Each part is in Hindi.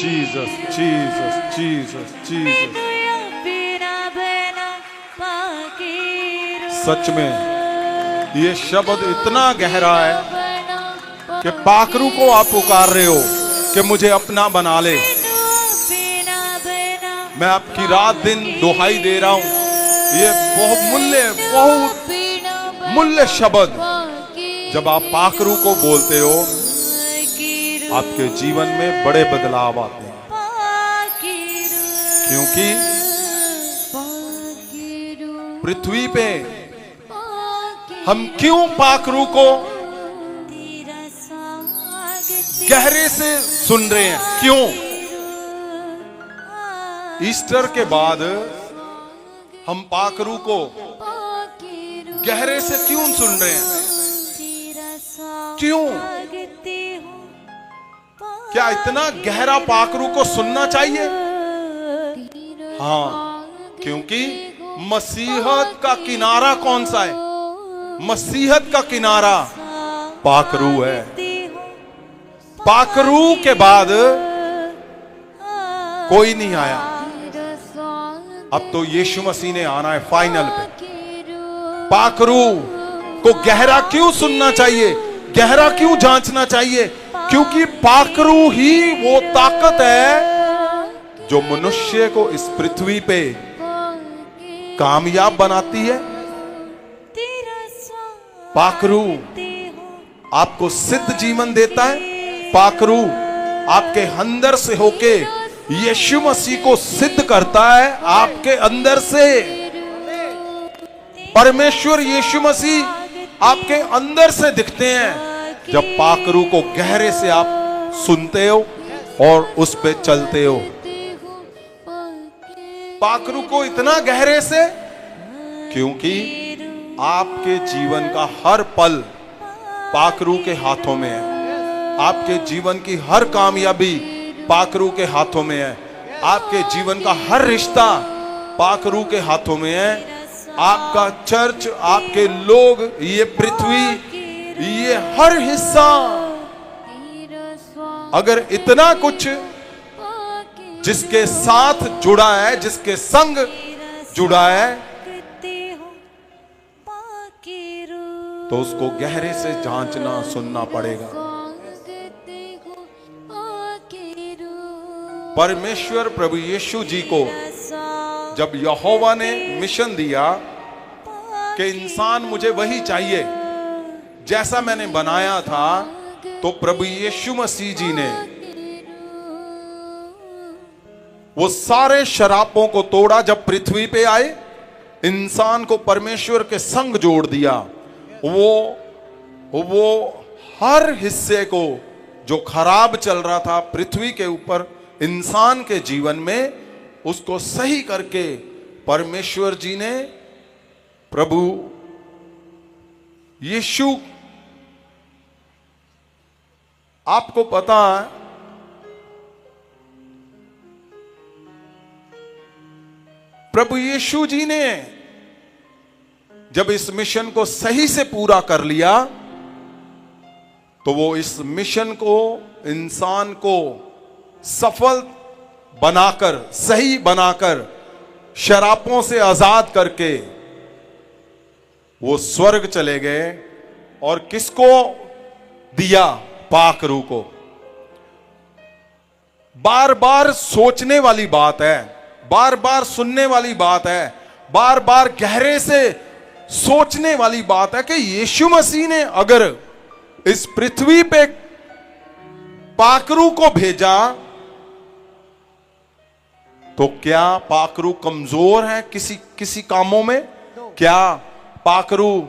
Jesus Jesus Jesus Jesus. सच में ये शब्द इतना गहरा है कि पाखरू को आप पुकार रहे हो कि मुझे अपना बना ले। मैं आपकी रात दिन दुहाई दे रहा हूं, ये बहुत मूल्य शब्द जब आप पाखरू को बोलते हो, आपके जीवन में बड़े बदलाव आते हैं। क्योंकि पृथ्वी पे हम क्यों पाखरू को गहरे से सुन रहे हैं? क्यों? ईस्टर के बाद हम पाखरू को गहरे से क्यों सुन रहे हैं? क्यों? क्या इतना गहरा पाखरू को सुनना चाहिए? हाँ, क्योंकि मसीहत का किनारा कौन सा है? मसीहत का किनारा पाखरू है। पाखरू के बाद कोई नहीं आया। अब तो यीशु मसीह ने आना है फाइनल पे। पाखरू को गहरा क्यों सुनना चाहिए? गहरा क्यों जांचना चाहिए? क्योंकि पाखरू ही वो ताकत है जो मनुष्य को इस पृथ्वी पे कामयाब बनाती है। पाखरू आपको सिद्ध जीवन देता है। पाखरू आपके अंदर से होके यीशु मसीह को सिद्ध करता है। आपके अंदर से परमेश्वर यीशु मसीह आपके अंदर से दिखते हैं जब पाखरू को गहरे से आप सुनते हो और उस पे चलते हो। पाखरू को इतना गहरे से क्योंकि आपके जीवन का हर पल पाखरू के हाथों में है। आपके जीवन की हर कामयाबी पाखरू के हाथों में है। आपके जीवन का हर रिश्ता पाखरू के हाथों में है। आपका चर्च, आपके लोग, ये पृथ्वी, ये हर हिस्सा, अगर इतना कुछ जिसके साथ जुड़ा है, जिसके संग जुड़ा है, तो उसको गहरे से जांचना, सुनना पड़ेगा। परमेश्वर प्रभु यीशु जी को जब यहोवा ने मिशन दिया कि इंसान मुझे वही चाहिए जैसा मैंने बनाया था, तो प्रभु यीशु मसीह जी ने वो सारे शरापों को तोड़ा। जब पृथ्वी पे आए, इंसान को परमेश्वर के संग जोड़ दिया। वो हर हिस्से को जो खराब चल रहा था पृथ्वी के ऊपर, इंसान के जीवन में, उसको सही करके परमेश्वर जी ने, प्रभु यीशु, आपको पता है प्रभु यीशु जी ने जब इस मिशन को सही से पूरा कर लिया, तो वो इस मिशन को, इंसान को सफल बनाकर, सही बनाकर, शरापों से आजाद करके वो स्वर्ग चले गए। और किसको दिया? पाखरू को। बार बार सोचने वाली बात है, बार बार सुनने वाली बात है, बार बार गहरे से सोचने वाली बात है कि यीशु मसीह ने अगर इस पृथ्वी पे पाखरू को भेजा, तो क्या पाखरू कमजोर है किसी कामों में? क्या पाखरू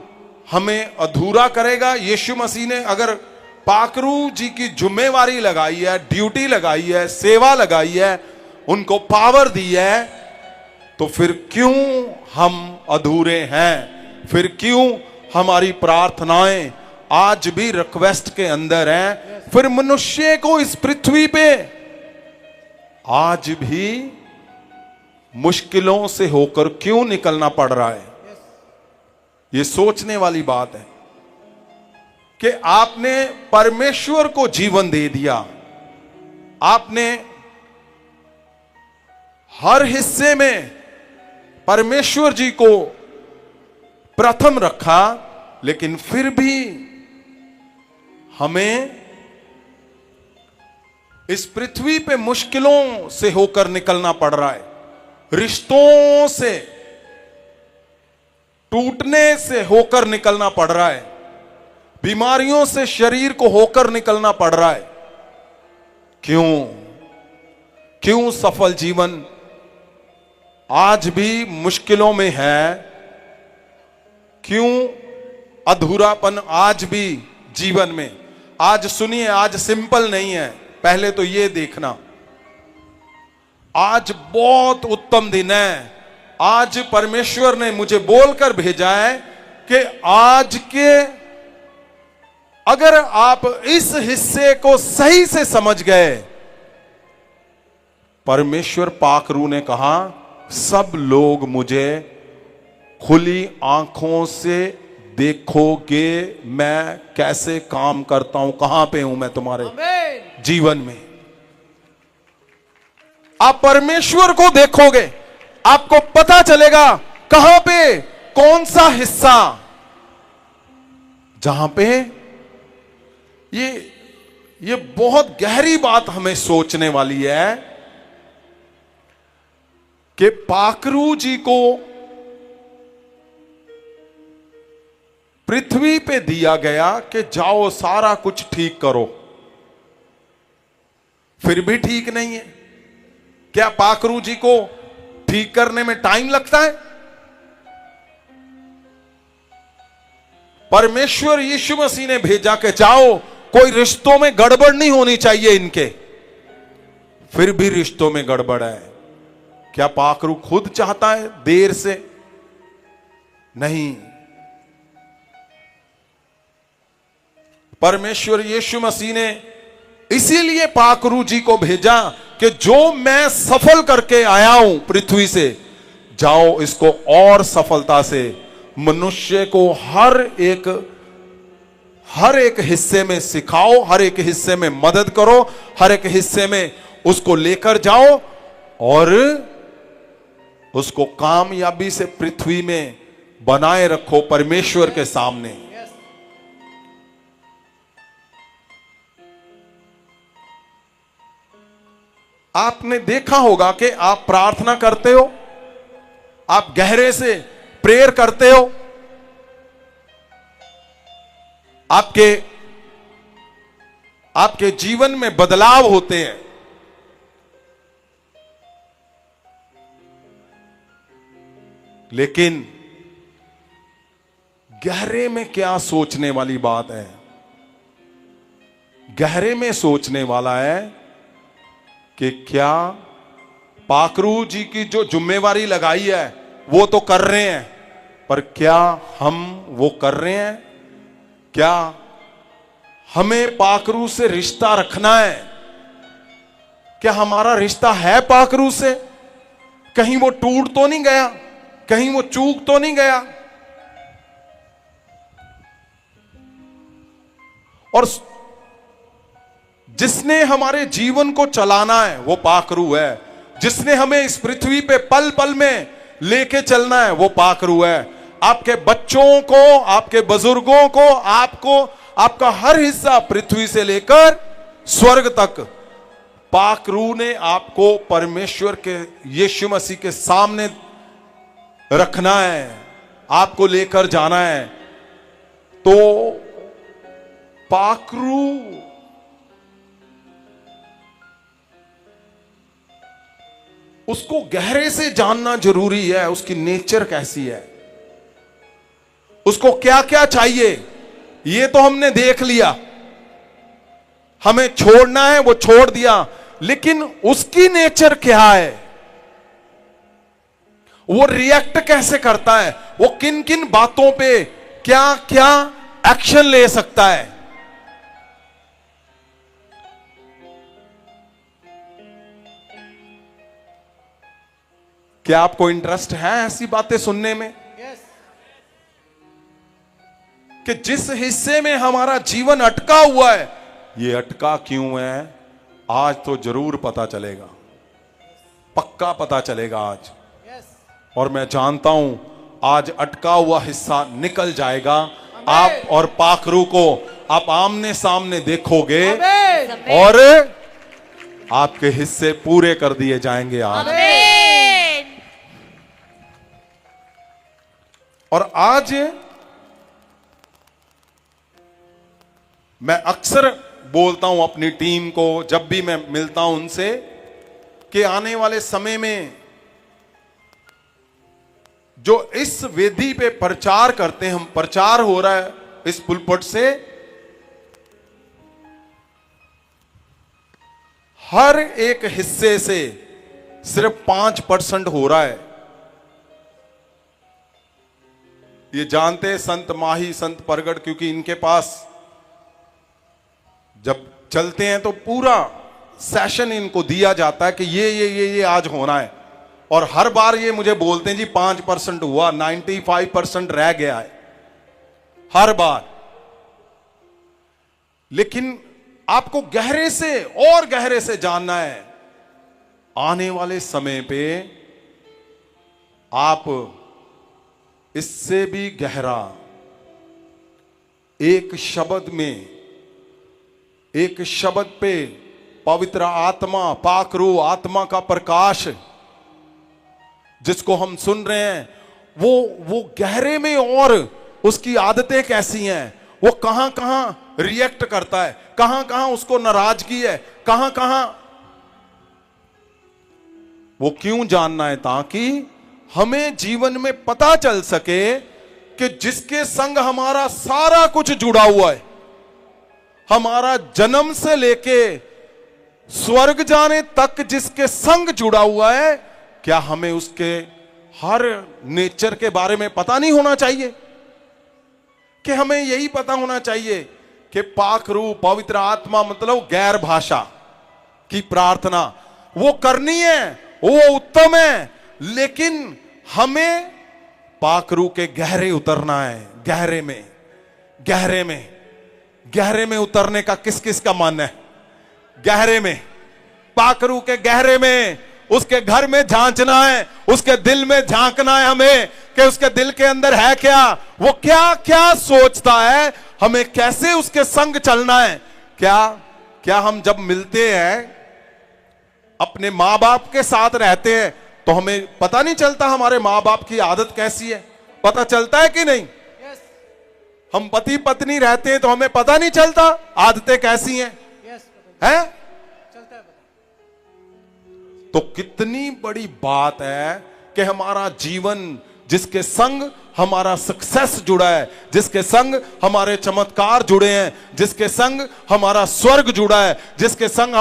हमें अधूरा करेगा? यीशु मसीह ने अगर पाखरू जी की जिम्मेवारी लगाई है, ड्यूटी लगाई है, सेवा लगाई है, उनको पावर दी है, तो फिर क्यों हम अधूरे हैं? फिर क्यों हमारी प्रार्थनाएं आज भी रिक्वेस्ट के अंदर हैं? फिर मनुष्य को इस पृथ्वी पे आज भी मुश्किलों से होकर क्यों निकलना पड़ रहा है? ये सोचने वाली बात है कि आपने परमेश्वर को जीवन दे दिया, आपने हर हिस्से में परमेश्वर जी को प्रथम रखा, लेकिन फिर भी हमें इस पृथ्वी पे मुश्किलों से होकर निकलना पड़ रहा है, रिश्तों से टूटने से होकर निकलना पड़ रहा है, बीमारियों से शरीर को होकर निकलना पड़ रहा है। क्यों सफल जीवन आज भी मुश्किलों में है? क्यों अधूरापन आज भी जीवन में? आज सुनिए, आज सिंपल नहीं है। पहले तो ये देखना, आज बहुत उत्तम दिन है। आज परमेश्वर ने मुझे बोलकर भेजा है कि आज के अगर आप इस हिस्से को सही से समझ गए, परमेश्वर पाकरू ने कहा सब लोग मुझे खुली आंखों से देखोगे, मैं कैसे काम करता हूं, कहां पे हूं मैं तुम्हारे जीवन में। आप परमेश्वर को देखोगे, आपको पता चलेगा कहां पे, कौन सा हिस्सा जहां पे ये बहुत गहरी बात हमें सोचने वाली है कि पाकरू जी को पृथ्वी पे दिया गया कि जाओ सारा कुछ ठीक करो, फिर भी ठीक नहीं है। क्या पाकरू जी को ठीक करने में टाइम लगता है? परमेश्वर यीशु मसीह ने भेजा कि जाओ, कोई रिश्तों में गड़बड़ नहीं होनी चाहिए इनके, फिर भी रिश्तों में गड़बड़ है। क्या पाकरू खुद चाहता है देर से? नहीं, परमेश्वर यीशु मसीह ने इसीलिए पाकरू जी को भेजा कि जो मैं सफल करके आया हूं पृथ्वी से, जाओ इसको और सफलता से मनुष्य को हर एक हिस्से में सिखाओ, हर एक हिस्से में मदद करो, हर एक हिस्से में उसको लेकर जाओ और उसको कामयाबी से पृथ्वी में बनाए रखो परमेश्वर के सामने। आपने देखा होगा कि आप प्रार्थना करते हो, आप गहरे से प्रेयर करते हो, आपके जीवन में बदलाव होते हैं, लेकिन गहरे में क्या सोचने वाली बात है? गहरे में सोचने वाला है कि क्या पाकरू जी की जो जिम्मेवारी लगाई है वो तो कर रहे हैं, पर क्या हम वो कर रहे हैं? क्या हमें पाकरू से रिश्ता रखना है? क्या हमारा रिश्ता है पाकरू से? कहीं वो टूट तो नहीं गया, कहीं वो चूक तो नहीं गया? और जिसने हमारे जीवन को चलाना है वो पाकरू है, जिसने हमें इस पृथ्वी पे पल पल में लेके चलना है वो पाकरू है। आपके बच्चों को, आपके बुजुर्गों को, आपको, आपका हर हिस्सा पृथ्वी से लेकर स्वर्ग तक पाकरू ने आपको परमेश्वर के यीशु मसीह के सामने रखना है, आपको लेकर जाना है। तो पाकरू उसको गहरे से जानना जरूरी है, उसकी नेचर कैसी है, उसको क्या क्या चाहिए। ये तो हमने देख लिया, हमें छोड़ना है वो छोड़ दिया, लेकिन उसकी नेचर क्या है, वो रिएक्ट कैसे करता है, वो किन किन बातों पे क्या क्या एक्शन ले सकता है। क्या आपको इंटरेस्ट है ऐसी बातें सुनने में? कि जिस हिस्से में हमारा जीवन अटका हुआ है, ये अटका क्यों है, आज तो जरूर पता चलेगा। पक्का पता चलेगा आज। और मैं जानता हूं आज अटका हुआ हिस्सा निकल जाएगा। आप और पाखरू को आप आमने सामने देखोगे और आपके हिस्से पूरे कर दिए जाएंगे आज। और आज मैं अक्सर बोलता हूं अपनी टीम को, जब भी मैं मिलता हूं उनसे, कि आने वाले समय में जो इस वेदी पे प्रचार करते हैं हम, प्रचार हो रहा है इस पुलपट से, हर एक हिस्से से सिर्फ 5% हो रहा है। ये जानते हैं संत माही, संत प्रगट, क्योंकि इनके पास जब चलते हैं तो पूरा सेशन इनको दिया जाता है कि ये आज होना है। और हर बार ये मुझे बोलते हैं जी 5% हुआ, 95% रह गया है हर बार। लेकिन आपको गहरे से और गहरे से जानना है, आने वाले समय पे आप इससे भी गहरा एक शब्द में, एक शब्द पे पवित्र आत्मा, पाखरू आत्मा का प्रकाश जिसको हम सुन रहे हैं, वो गहरे में, और उसकी आदतें कैसी हैं, वो कहां कहां रिएक्ट करता है, कहां कहां उसको नाराजगी है, कहां कहां, वो क्यों जानना है? ताकि हमें जीवन में पता चल सके कि जिसके संग हमारा सारा कुछ जुड़ा हुआ है, हमारा जन्म से लेके स्वर्ग जाने तक जिसके संग जुड़ा हुआ है, क्या हमें उसके हर नेचर के बारे में पता नहीं होना चाहिए? कि हमें यही पता होना चाहिए कि पाखरू पवित्र आत्मा मतलब गैर भाषा की प्रार्थना वो करनी है, वो उत्तम है, लेकिन हमें पाखरू के गहरे उतरना है। गहरे में उतरने का किस किस का मन है? गहरे में, पाखरू के गहरे में, उसके घर में झांचना है, उसके दिल में झांकना है हमें कि उसके दिल के अंदर है क्या, वो क्या क्या सोचता है, हमें कैसे उसके संग चलना है। क्या हम जब मिलते हैं अपने माँ बाप के साथ रहते हैं तो हमें पता नहीं चलता हमारे माँ बाप की आदत कैसी है? पता चलता है कि नहीं? हम पति पत्नी रहते हैं तो हमें पता नहीं चलता आदतें कैसी हैं? हैं? तो कितनी बड़ी बात है कि हमारा जीवन जिसके संग हमारा सक्सेस जुड़ा है, जिसके संग हमारे चमत्कार जुड़े हैं, जिसके संग हमारा स्वर्ग जुड़ा है, जिसके संग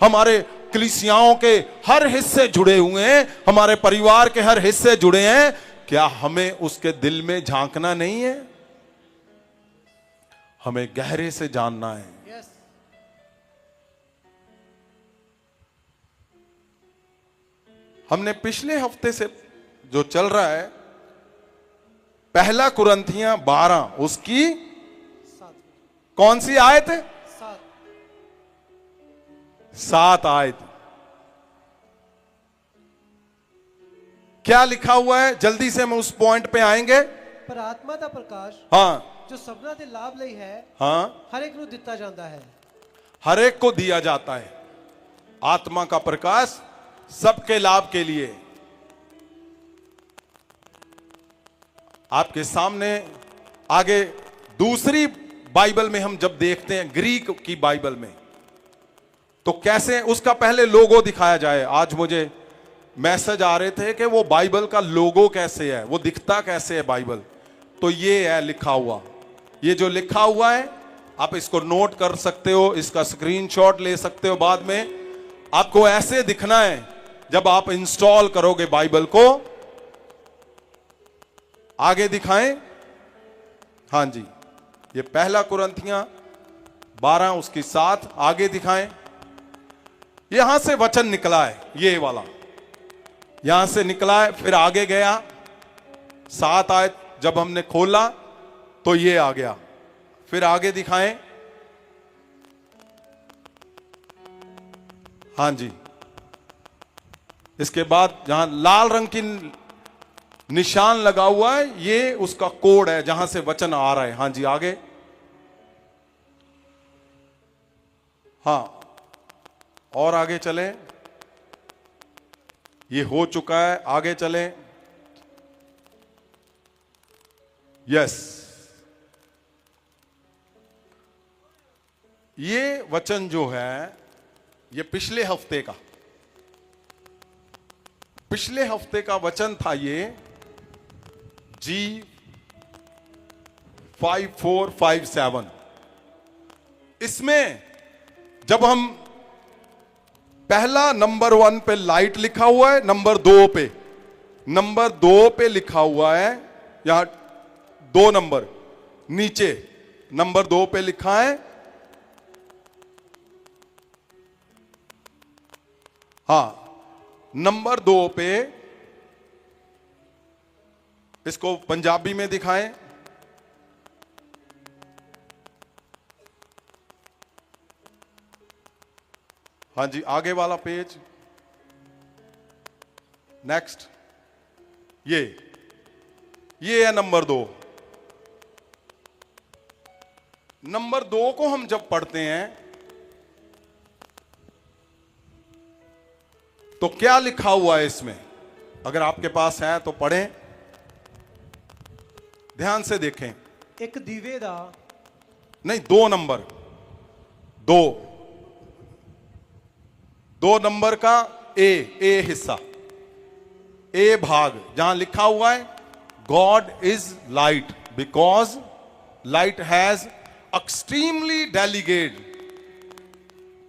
हमारे कलीसियाओं के हर हिस्से जुड़े हुए हैं, हमारे परिवार के हर हिस्से जुड़े हैं, क्या हमें उसके दिल में झांकना नहीं है? हमें गहरे से जानना है। हमने पिछले हफ्ते से जो चल रहा है पहला कुरिन्थियां 12 उसकी कौन सी आयत है? 7 आयत। क्या लिखा हुआ है? जल्दी से हम उस पॉइंट पे आएंगे। पर आत्मा का प्रकाश हाँ जो सबना दे लाभ ਲਈ है, हाँ, हर एक को दिता जाता है। हर एक को दिया जाता है। आत्मा का प्रकाश सबके लाभ के लिए। आपके सामने आगे दूसरी बाइबल में हम जब देखते हैं, ग्रीक की बाइबल में, तो कैसे उसका पहले लोगो दिखाया जाए। आज मुझे मैसेज आ रहे थे कि वो बाइबल का लोगो कैसे है, वो दिखता कैसे है बाइबल। तो ये है लिखा हुआ, ये जो लिखा हुआ है आप इसको नोट कर सकते हो, इसका स्क्रीनशॉट ले सकते हो बाद में। आपको ऐसे दिखना है जब आप इंस्टॉल करोगे बाइबल को। आगे दिखाएं, हाँ जी, ये पहला कुरिन्थियां 12 उसकी 7। आगे दिखाएं, यहां से वचन निकला है, ये वाला यहां से निकला है, फिर आगे गया 7 आयत जब हमने खोला तो ये आ गया। फिर आगे दिखाएं, हाँ जी, इसके बाद जहां लाल रंग की निशान लगा हुआ है, ये उसका कोड है जहां से वचन आ रहा है। हां जी, आगे। हाँ, और आगे चलें। ये हो चुका है, आगे चलें। यस, ये वचन जो है ये पिछले हफ्ते का वचन था। ये G5457। इसमें जब हम पहला नंबर 1 पे लाइट लिखा हुआ है, नंबर 2 पे लिखा हुआ है, यहां 2 नंबर नीचे नंबर 2 पे लिखा है। हां, नंबर 2 पे, इसको पंजाबी में दिखाएं। हाँ जी, आगे वाला पेज, नेक्स्ट। ये है नंबर 2। नंबर 2 को हम जब पढ़ते हैं तो क्या लिखा हुआ है इसमें? अगर आपके पास है तो पढ़ें, ध्यान से देखें। एक दीवे दा, नहीं, 2 नंबर, 2 नंबर का ए हिस्सा, ए भाग, जहां लिखा हुआ है God is light because light has extremely delegate.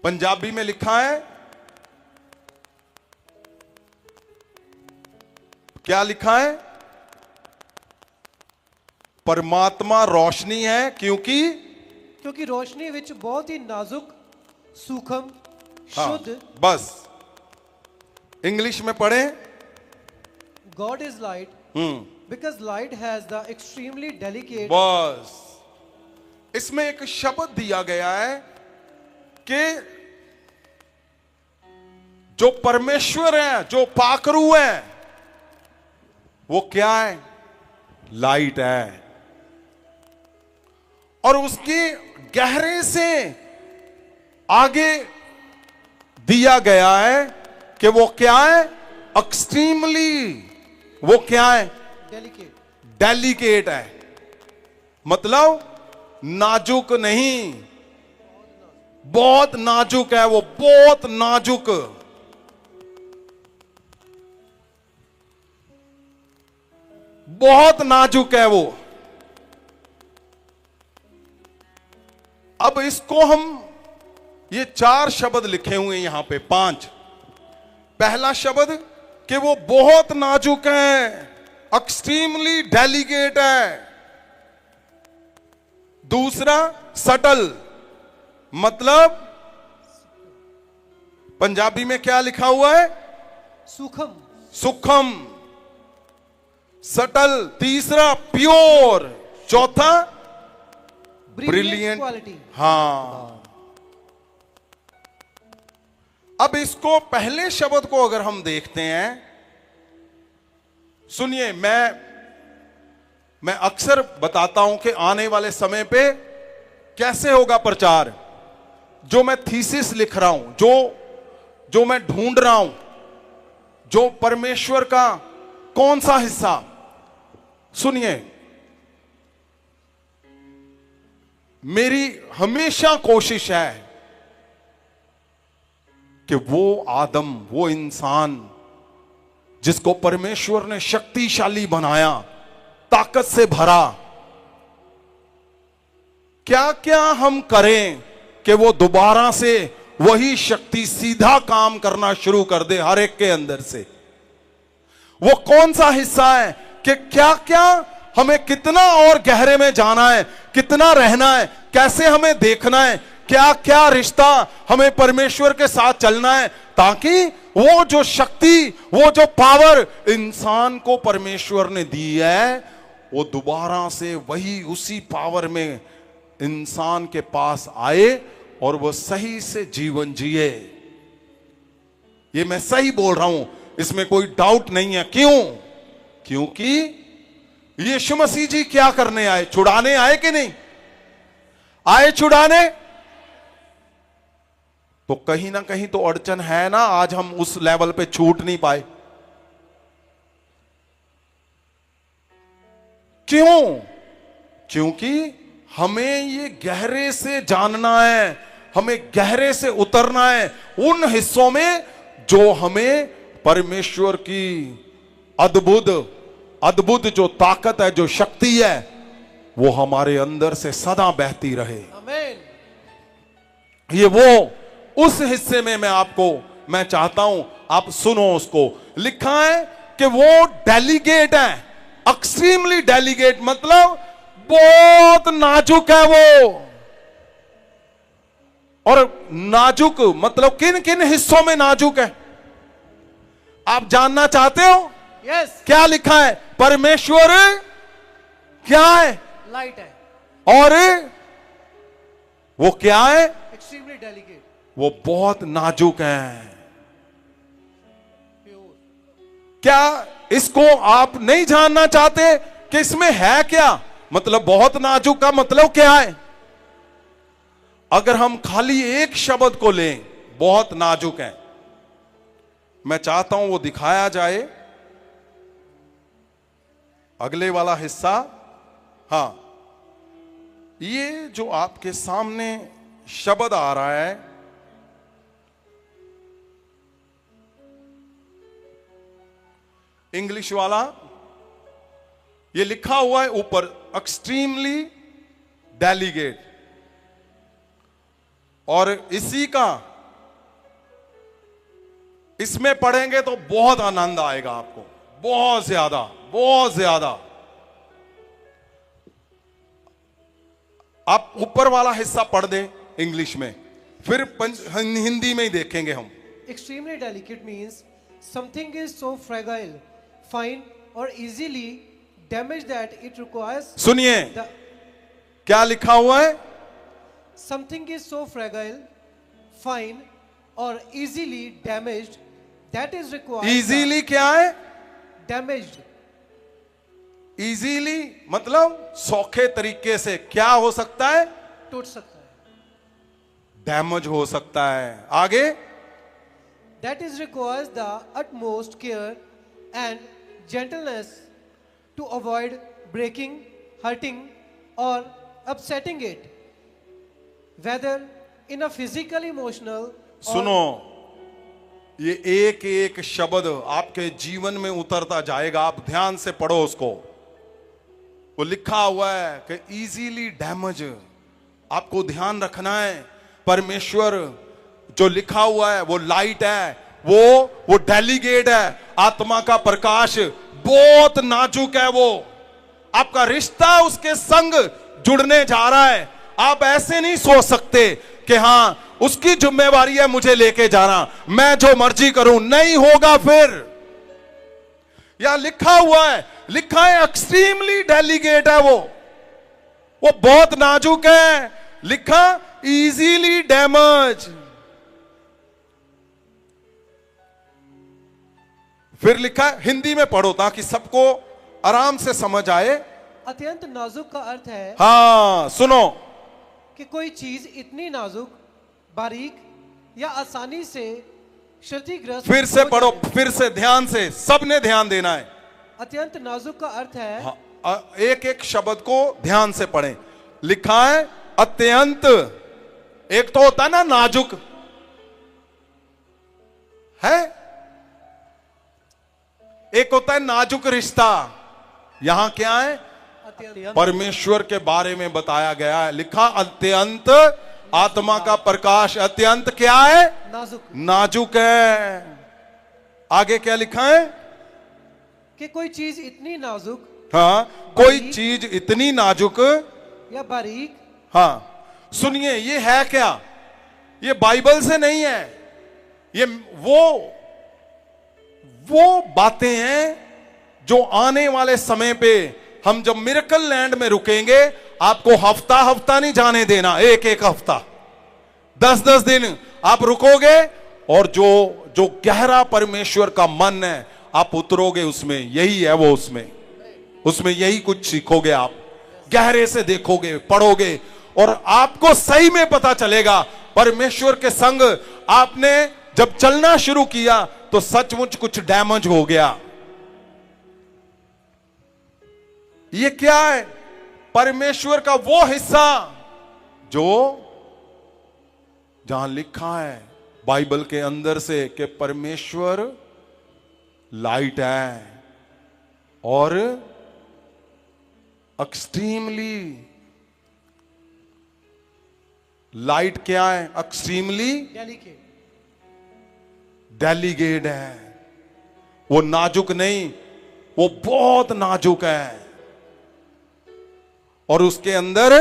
Punjabi में लिखा है, क्या लिखा है? परमात्मा रोशनी है क्योंकि रोशनी विच बहुत ही नाजुक, सूक्ष्म, शुद्ध। बस इंग्लिश में पढ़े। God is light because light has the extremely delicate. बस इसमें एक शब्द दिया गया है कि जो परमेश्वर है, जो पाकरू है, वो क्या है? लाइट है। और उसके गहरे से आगे दिया गया है कि वो क्या है? एक्सट्रीमली, वो क्या है? डेलिकेट है। मतलब नाजुक नहीं, बहुत नाजुक है वो, बहुत नाजुक। बहुत नाजुक है वो। अब इसको हम, ये 4 शब्द लिखे हुए हैं यहां पे, 5। पहला शब्द कि वो बहुत नाजुक है, एक्सट्रीमली डेलिकेट है। दूसरा सटल, मतलब पंजाबी में क्या लिखा हुआ है? सूक्ष्म, सटल। तीसरा प्योर। चौथा ब्रिलियंट क्वालिटी। हाँ, अब इसको पहले शब्द को अगर हम देखते हैं, सुनिए, मैं अक्सर बताता हूं कि आने वाले समय पे कैसे होगा प्रचार। जो मैं थीसिस लिख रहा हूं, जो मैं ढूंढ रहा हूं, जो परमेश्वर का कौन सा हिस्सा, सुनिए, मेरी हमेशा कोशिश है कि वो आदम, वो इंसान जिसको परमेश्वर ने शक्तिशाली बनाया, ताकत से भरा, क्या क्या हम करें कि वो दोबारा से वही शक्ति सीधा काम करना शुरू कर दे हर एक के अंदर से। वो कौन सा हिस्सा है कि क्या क्या हमें, कितना और गहरे में जाना है, कितना रहना है, कैसे हमें देखना है, क्या क्या रिश्ता हमें परमेश्वर के साथ चलना है, ताकि वो जो शक्ति, वो जो पावर इंसान को परमेश्वर ने दी है, वो दोबारा से वही उसी पावर में इंसान के पास आए और वो सही से जीवन जिए। ये मैं सही बोल रहा हूं, इसमें कोई डाउट नहीं है। क्यों? क्योंकि यीशु मसीह जी क्या करने आए? छुड़ाने आए कि नहीं आए? छुड़ाने। तो कहीं ना कहीं तो अड़चन है ना, आज हम उस लेवल पे छूट नहीं पाए। क्यों? क्योंकि हमें ये गहरे से जानना है, हमें गहरे से उतरना है उन हिस्सों में जो हमें परमेश्वर की अद्भुत जो ताकत है, जो शक्ति है, वो हमारे अंदर से सदा बहती रहे। आमीन। ये वो उस हिस्से में मैं चाहता हूं आप सुनो उसको। लिखा है कि वो डेलीगेट है, एक्सट्रीमली डेलीगेट, मतलब बहुत नाजुक है वो। और नाजुक मतलब किन किन हिस्सों में नाजुक है आप जानना चाहते हो? यस। क्या लिखा है? परमेश्वर क्या है? लाइट है। और वो क्या है? Extremely delegate. वो बहुत नाजुक है। प्योर। क्या इसको आप नहीं जानना चाहते कि इसमें है क्या? मतलब बहुत नाजुक का मतलब क्या है? अगर हम खाली एक शब्द को लें, बहुत नाजुक है, मैं चाहता हूं वो दिखाया जाए अगले वाला हिस्सा। हां, ये जो आपके सामने शब्द आ रहा है, इंग्लिश वाला, ये लिखा हुआ है ऊपर, एक्सट्रीमली डेलीगेट। और इसी का इसमें पढ़ेंगे तो बहुत आनंद आएगा आपको, बहुत ज्यादा, बहुत ज्यादा। आप ऊपर वाला हिस्सा पढ़ दें इंग्लिश में, फिर हिंदी में ही देखेंगे हम। Extremely delicate means something is so fragile, fine or easily damaged that it requires सुनिए the क्या लिखा हुआ है? something is so fragile, fine or easily damaged that is required easily क्या है? damaged। इजीली मतलब सौखे तरीके से क्या हो सकता है? टूट सकता है। डैमेज हो सकता है। आगे, That is requires the utmost care and gentleness to avoid breaking, hurting or upsetting it, whether in a physical, emotional सुनो, ये एक एक शब्द आपके जीवन में उतरता जाएगा, आप ध्यान से पढ़ो उसको। वो लिखा हुआ है कि इजीली डैमेज, आपको ध्यान रखना है। परमेश्वर जो लिखा हुआ है वो लाइट है, वो डेलीगेट है, आत्मा का प्रकाश, बहुत नाजुक है वो। आपका रिश्ता उसके संग जुड़ने जा रहा है। आप ऐसे नहीं सोच सकते कि हां उसकी जिम्मेवारी है मुझे लेके जाना, मैं जो मर्जी करूं, नहीं होगा। फिर यहां लिखा हुआ है, लिखा है एक्सट्रीमली डेलीगेट है वो बहुत नाजुक है। लिखा इजीली डैमेज। फिर लिखा है, हिंदी में पढ़ो ताकि सबको आराम से समझ आए। अत्यंत नाजुक का अर्थ है हाँ सुनो, कि कोई चीज इतनी नाजुक, बारीक या आसानी से क्षतिग्रस्त फिर से हो पढ़ो, जाए। फिर से ध्यान से, सबने ध्यान देना है। अत्यंत नाजुक का अर्थ है एक एक शब्द को ध्यान से पढ़ें। लिखा है अत्यंत, एक तो होता है ना नाजुक है, एक होता है नाजुक रिश्ता। यहां क्या है? अत्यंत परमेश्वर के बारे में बताया गया है। लिखा अत्यंत आत्मा का प्रकाश, अत्यंत क्या है? नाजुक। नाजुक है। आगे क्या लिखा है? कि कोई चीज इतनी नाजुक, हाँ, कोई बारीक चीज इतनी नाजुक, या बारीक। हाँ सुनिए, ये है क्या? ये बाइबल से नहीं है, ये वो बातें हैं जो आने वाले समय पे हम जब मिरेकल लैंड में रुकेंगे, आपको हफ्ता हफ्ता नहीं जाने देना, एक एक हफ्ता, 10-10 दिन आप रुकोगे और जो जो गहरा परमेश्वर का मन है, आप उतरोगे उसमें, यही है वो, उसमें यही कुछ सीखोगे आप, गहरे से देखोगे, पढ़ोगे, और आपको सही में पता चलेगा परमेश्वर के संग आपने जब चलना शुरू किया तो सचमुच कुछ डैमेज हो गया। ये क्या है? परमेश्वर का वो हिस्सा जो जहां लिखा है बाइबल के अंदर से कि परमेश्वर लाइट है और एक्सट्रीमली लाइट क्या है? एक्सट्रीमली डेलीगेट है। वो नाजुक नहीं, वो बहुत नाजुक है, और उसके अंदर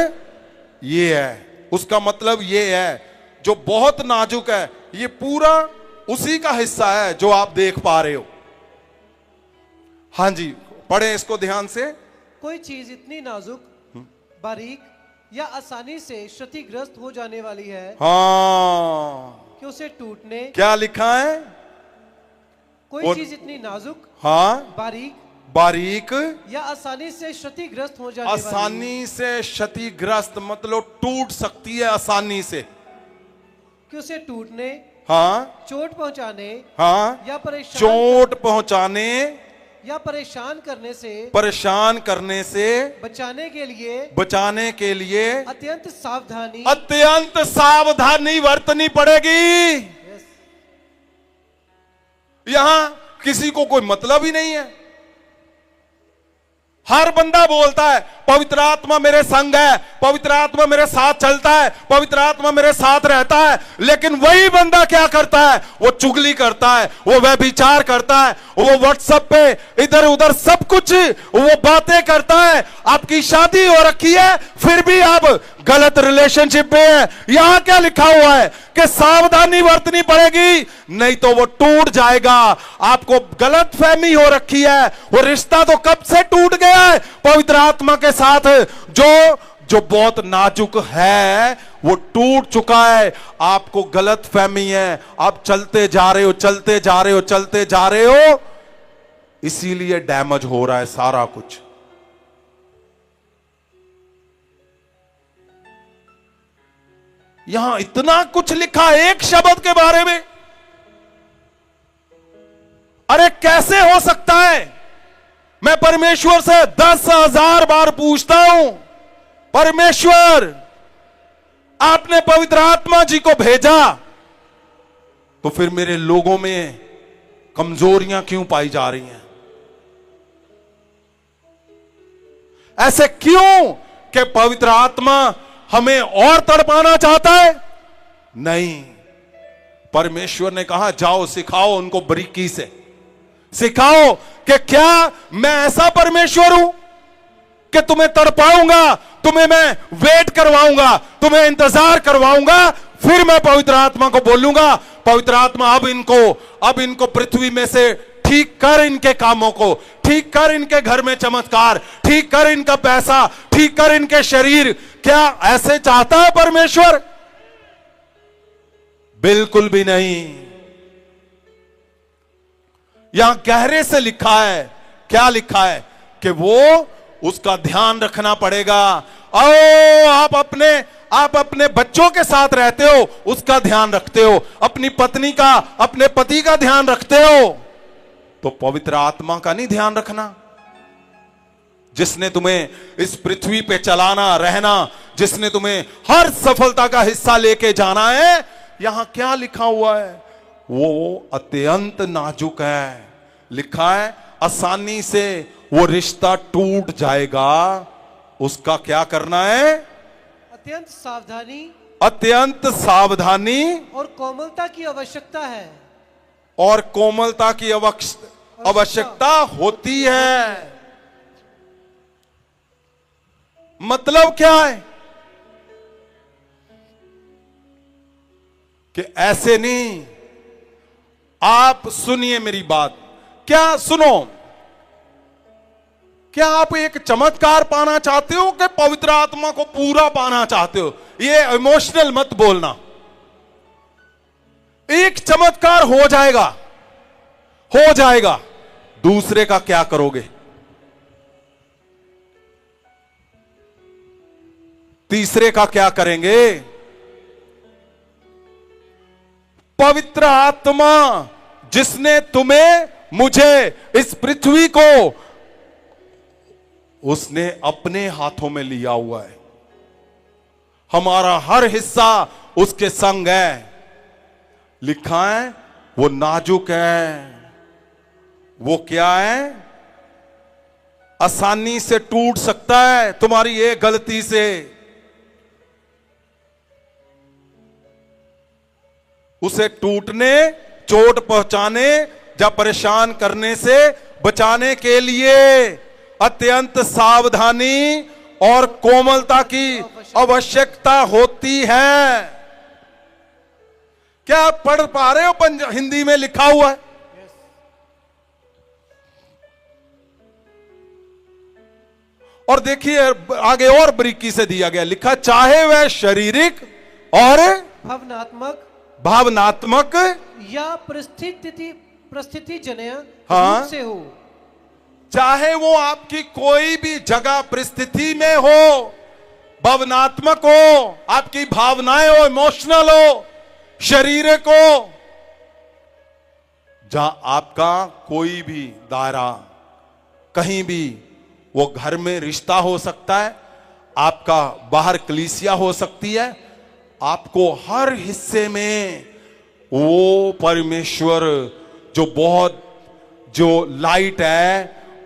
ये है। उसका मतलब ये है जो बहुत नाजुक है, ये पूरा उसी का हिस्सा है जो आप देख पा रहे हो। हां जी, पढ़े इसको ध्यान से। कोई चीज इतनी नाजुक, बारीक या आसानी से क्षतिग्रस्त हो जाने वाली है हाँ, कि उसे टूटने, क्या लिखा है? कोई चीज इतनी नाजुक, हाँ, बारीक या आसानी से क्षतिग्रस्त हो जाने वाली, आसानी से क्षतिग्रस्त मतलब टूट सकती है आसानी से, कि उसे टूटने, हाँ, चोट पहुंचाने, हाँ, या परेशान, चोट पहुंचाने या परेशान करने से बचाने के लिए अत्यंत सावधानी बरतनी पड़ेगी। यहां किसी को कोई मतलब ही नहीं है। हर बंदा बोलता है पवित्र आत्मा मेरे संग है, पवित्र आत्मा मेरे साथ चलता है, पवित्र आत्मा मेरे साथ रहता है, लेकिन वही बंदा क्या करता है? वो चुगली करता है, वो व्यभिचार करता है, वो व्हाट्सएप पे इधर उधर सब कुछ वो बातें करता है। आपकी शादी हो रखी है फिर भी आप गलत रिलेशनशिप में है। यहां क्या लिखा हुआ है कि सावधानी बरतनी पड़ेगी, नहीं तो वो टूट जाएगा। आपको गलत फहमी हो रखी है, वो रिश्ता तो कब से टूट गया है पवित्र आत्मा के साथ। जो बहुत नाजुक है वो टूट चुका है। आपको गलत फहमी है, आप चलते जा रहे हो, इसीलिए डैमेज हो रहा है सारा कुछ। यहां इतना कुछ लिखा एक शब्द के बारे में। अरे कैसे हो सकता है? मैं परमेश्वर से 10,000 बार पूछता हूं, परमेश्वर आपने पवित्र आत्मा जी को भेजा तो फिर मेरे लोगों में कमजोरियां क्यों पाई जा रही हैं? ऐसे क्यों कि पवित्र आत्मा हमें और तड़पाना चाहता है? नहीं, परमेश्वर ने कहा जाओ सिखाओ उनको बारीकी से, सिखाओ कि क्या मैं ऐसा परमेश्वर हूं कि तुम्हें तड़पाऊंगा, तुम्हें मैं वेट करवाऊंगा, तुम्हें इंतजार करवाऊंगा, फिर मैं पवित्र आत्मा को बोलूंगा पवित्र आत्मा अब इनको पृथ्वी में से ठीक कर, इनके कामों को ठीक कर, इनके घर में चमत्कार ठीक कर, इनका पैसा ठीक कर, इनके शरीर। क्या ऐसे चाहता है परमेश्वर? बिल्कुल भी नहीं। यहां गहरे से लिखा है, क्या लिखा है कि वो उसका ध्यान रखना पड़ेगा। आप अपने बच्चों के साथ रहते हो, उसका ध्यान रखते हो, अपनी पत्नी का, अपने पति का ध्यान रखते हो, तो पवित्र आत्मा का नहीं ध्यान रखना? जिसने तुम्हें इस पृथ्वी पे चलाना, रहना, जिसने तुम्हें हर सफलता का हिस्सा लेके जाना है, यहां क्या लिखा हुआ है? वो अत्यंत नाजुक है। लिखा है आसानी से वो रिश्ता टूट जाएगा, उसका क्या करना है? अत्यंत सावधानी और कोमलता की आवश्यकता है। और कोमलता की आवश्यकता होती है। मतलब क्या है कि ऐसे नहीं। आप सुनिए मेरी बात, क्या सुनो, क्या आप एक चमत्कार पाना चाहते हो कि पवित्र आत्मा को पूरा पाना चाहते हो? ये इमोशनल मत बोलना। एक चमत्कार हो जाएगा, हो जाएगा, दूसरे का क्या करोगे? तीसरे का क्या करेंगे? पवित्र आत्मा जिसने तुम्हें, मुझे, इस पृथ्वी को उसने अपने हाथों में लिया हुआ है। हमारा हर हिस्सा उसके संग है। लिखा है वो नाजुक है, वो क्या है, आसानी से टूट सकता है तुम्हारी एक गलती से। उसे टूटने, चोट पहुंचाने या परेशान करने से बचाने के लिए अत्यंत सावधानी और कोमलता की आवश्यकता होती है। क्या आप पढ़ पा रहे हो? हिंदी में लिखा हुआ है। और देखिए आगे और बारीकी से दिया गया, लिखा चाहे वह शारीरिक और भावनात्मक या परिस्थिति जन्य रूप से हो। चाहे वो आपकी कोई भी जगह परिस्थिति में हो, भावनात्मक हो, आपकी भावनाएं हो, इमोशनल हो, शारीरिक हो, जहां आपका कोई भी दायरा, कहीं भी, वो घर में रिश्ता हो सकता है, आपका बाहर कलीसिया हो सकती है, आपको हर हिस्से में वो परमेश्वर जो लाइट है,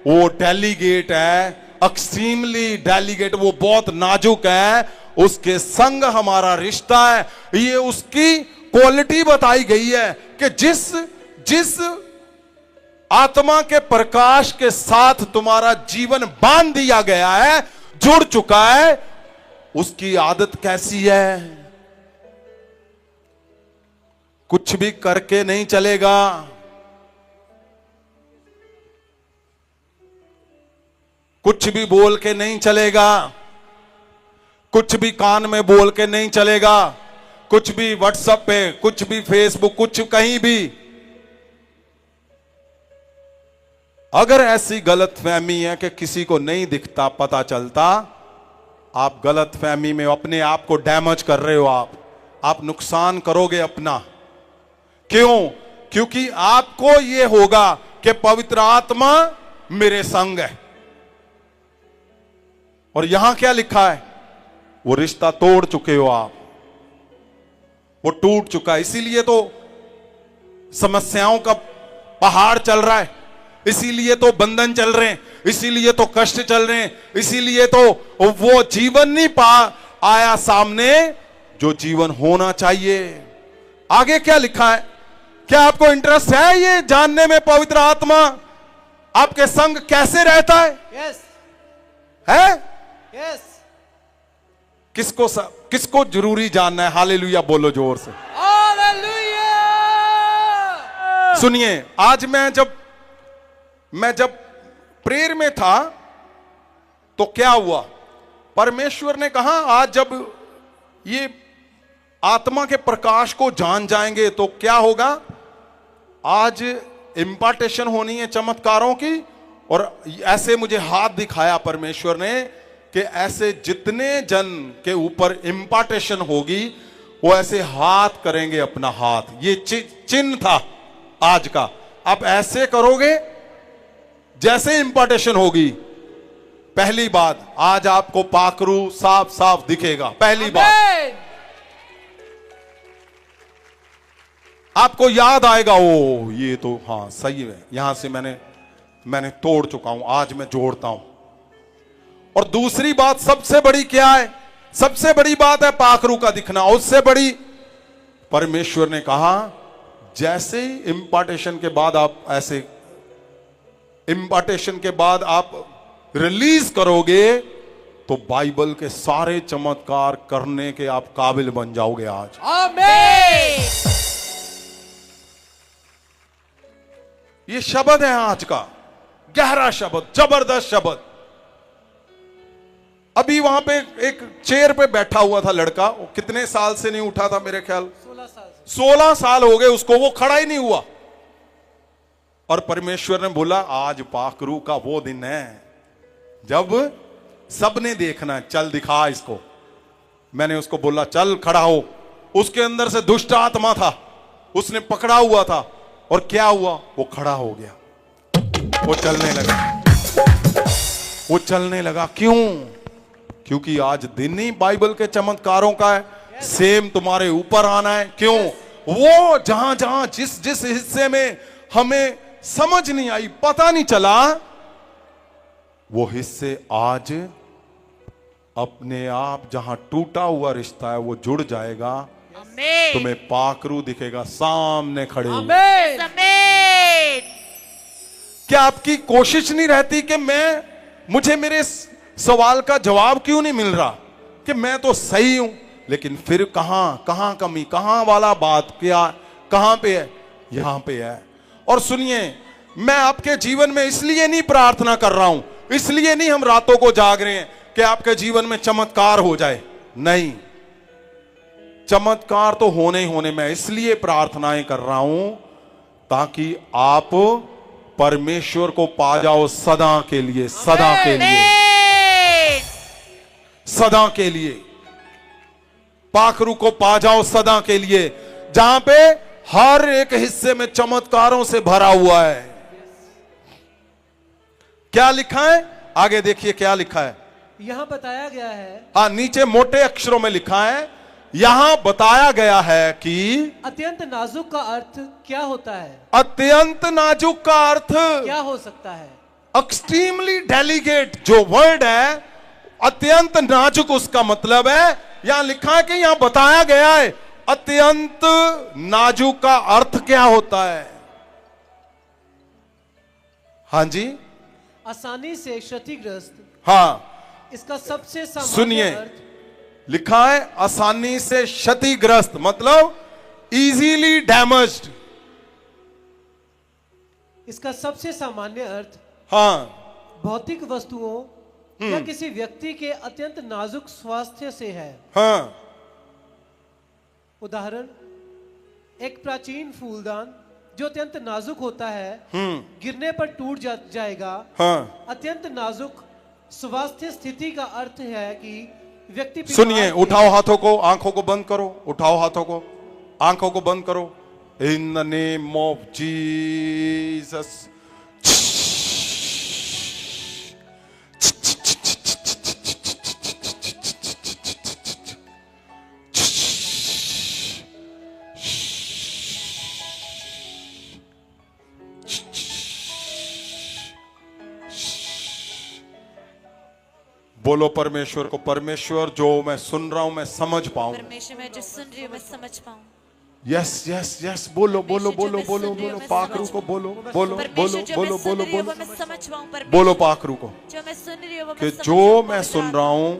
वो डेलीगेट है, एक्सट्रीमली डेलीगेट, वो बहुत नाजुक है, उसके संग हमारा रिश्ता है। ये उसकी क्वालिटी बताई गई है कि जिस आत्मा के प्रकाश के साथ तुम्हारा जीवन बांध दिया गया है, जुड़ चुका है, उसकी आदत कैसी है? कुछ भी करके नहीं चलेगा, कुछ भी बोल के नहीं चलेगा, कुछ भी कान में बोल के नहीं चलेगा, कुछ भी व्हाट्सएप पे, कुछ भी फेसबुक, कुछ कहीं भी। अगर ऐसी गलत फहमी है कि किसी को नहीं दिखता, पता चलता, आप गलत फहमी में अपने आप को डैमेज कर रहे हो, आप नुकसान करोगे अपना। क्यों? क्योंकि आपको यह होगा कि पवित्र आत्मा मेरे संग है। और यहां क्या लिखा है? वो रिश्ता तोड़ चुके हो आप, वो टूट चुका है। इसीलिए तो समस्याओं का पहाड़ चल रहा है, इसीलिए तो बंधन चल रहे हैं, इसीलिए तो कष्ट चल रहे हैं, इसीलिए तो वो जीवन नहीं पा आया सामने जो जीवन होना चाहिए। आगे क्या लिखा है? क्या आपको इंटरेस्ट है ये जानने में पवित्र आत्मा आपके संग कैसे रहता है? यस है? यस। किसको जरूरी जानना है? हालेलुया बोलो जोर से। हालेलुया। सुनिए, आज मैं जब प्रेयर में था तो क्या हुआ? परमेश्वर ने कहा आज जब ये आत्मा के प्रकाश को जान जाएंगे तो क्या होगा? आज इंपार्टेशन होनी है चमत्कारों की। और ऐसे मुझे हाथ दिखाया परमेश्वर ने कि ऐसे जितने जन के ऊपर इंपार्टेशन होगी वो ऐसे हाथ करेंगे अपना हाथ। ये चिन्ह था आज का। आप ऐसे करोगे जैसे इंपार्टेशन होगी। पहली बात, आज आपको पाखरू साफ साफ दिखेगा। पहली बात आपको याद आएगा, ओ ये तो हाँ सही है, यहां से मैंने तोड़ चुका हूं, आज मैं जोड़ता हूं। और दूसरी बात सबसे बड़ी क्या है? सबसे बड़ी बात है पाखरू का दिखना। उससे बड़ी परमेश्वर ने कहा जैसे ही इंपार्टेशन के बाद आप ऐसे इंपार्टेशन के बाद आप रिलीज करोगे तो बाइबल के सारे चमत्कार करने के आप काबिल बन जाओगे आज। आमीन। ये शब्द है आज का, गहरा शब्द, जबरदस्त शब्द। अभी वहां पे एक चेयर पे बैठा हुआ था लड़का, वो कितने साल से नहीं उठा था, मेरे ख्याल 16 साल से 16 साल हो गए उसको, वो खड़ा ही नहीं हुआ। और परमेश्वर ने बोला आज पाखरू का वो दिन है जब सबने देखना है, चल दिखा इसको। मैंने उसको बोला चल खड़ा हो। उसके अंदर से दुष्ट आत्मा था, उसने पकड़ा हुआ था, और क्या हुआ, वो खड़ा हो गया, वो चलने लगा, वो चलने लगा। क्यों? क्योंकि आज दिन ही बाइबल के चमत्कारों का है, सेम तुम्हारे ऊपर आना है। क्यों? वो जहां जहां जिस जिस हिस्से में हमें समझ नहीं आई, पता नहीं चला, वो हिस्से आज अपने आप जहां टूटा हुआ रिश्ता है वो जुड़ जाएगा। आमीन। तुम्हें पाखरू दिखेगा सामने खड़े हुए। आमीन। आमीन। क्या आपकी कोशिश नहीं रहती कि मुझे मेरे सवाल का जवाब क्यों नहीं मिल रहा, कि मैं तो सही हूं, लेकिन फिर कहां कमी, कहां वाला बात, क्या कहां पे है? यहां पे है। और सुनिए, मैं आपके जीवन में इसलिए नहीं प्रार्थना कर रहा हूं, इसलिए नहीं हम रातों को जाग रहे हैं कि आपके जीवन में चमत्कार हो जाए। नहीं, चमत्कार तो होने ही होने, मैं इसलिए प्रार्थनाएं कर रहा हूं ताकि आप परमेश्वर को पा जाओ सदा के लिए, सदा के लिए, आमीन। सदा के लिए। पाखरू को पा जाओ सदा के लिए, जहां पे हर एक हिस्से में चमत्कारों से भरा हुआ है। क्या लिखा है? आगे देखिए क्या लिखा है। यहां बताया गया है, हाँ, नीचे मोटे अक्षरों में लिखा है, यहां बताया गया है कि अत्यंत नाजुक का अर्थ क्या होता है? अत्यंत नाजुक का अर्थ, क्या हो सकता है? एक्सट्रीमली डेलिकेट जो वर्ड है, अत्यंत नाजुक, उसका मतलब है, यहां लिखा है कि यहां बताया गया है अत्यंत नाजुक का अर्थ क्या होता है। हां जी, आसानी से क्षतिग्रस्त। हाँ, इसका सबसे सामान्य सुनिए, अर्थ, लिखा है आसानी से क्षतिग्रस्त, मतलब इजीली डैमेज्ड। इसका सबसे सामान्य अर्थ हाँ भौतिक वस्तुओं या किसी व्यक्ति के अत्यंत नाजुक स्वास्थ्य से है। हाँ उदाहरण, एक प्राचीन फूलदान जो अत्यंत नाजुक होता है, गिरने पर टूट जाएगा। हाँ। अत्यंत नाजुक स्वास्थ्य स्थिति का अर्थ है कि व्यक्ति सुनिए, बीमार उठाओ हाथों को, आंखों को बंद करो, उठाओ हाथों को, आंखों को बंद करो। In the name of Jesus. बोलो परमेश्वर को, परमेश्वर जो मैं सुन रहा हूं मैं समझ पाऊं। परमेश्वर मैं जो सुन रही हूँ मैं समझ पाऊँ। यस यस यस, बोलो बोलो बोलो बोलो बोलो, पाखरू को बोलो बोलो बोलो परमेश्वर जो बोलो मैं सुन बोलो रही हूँ बोलो वो मैं समझ पाऊँ। परमेश्वर बोलो पाखरू को जो मैं सुन रही हूँ वो कि मैं समझ जो पाऊँ। मैं सुन रहा हूं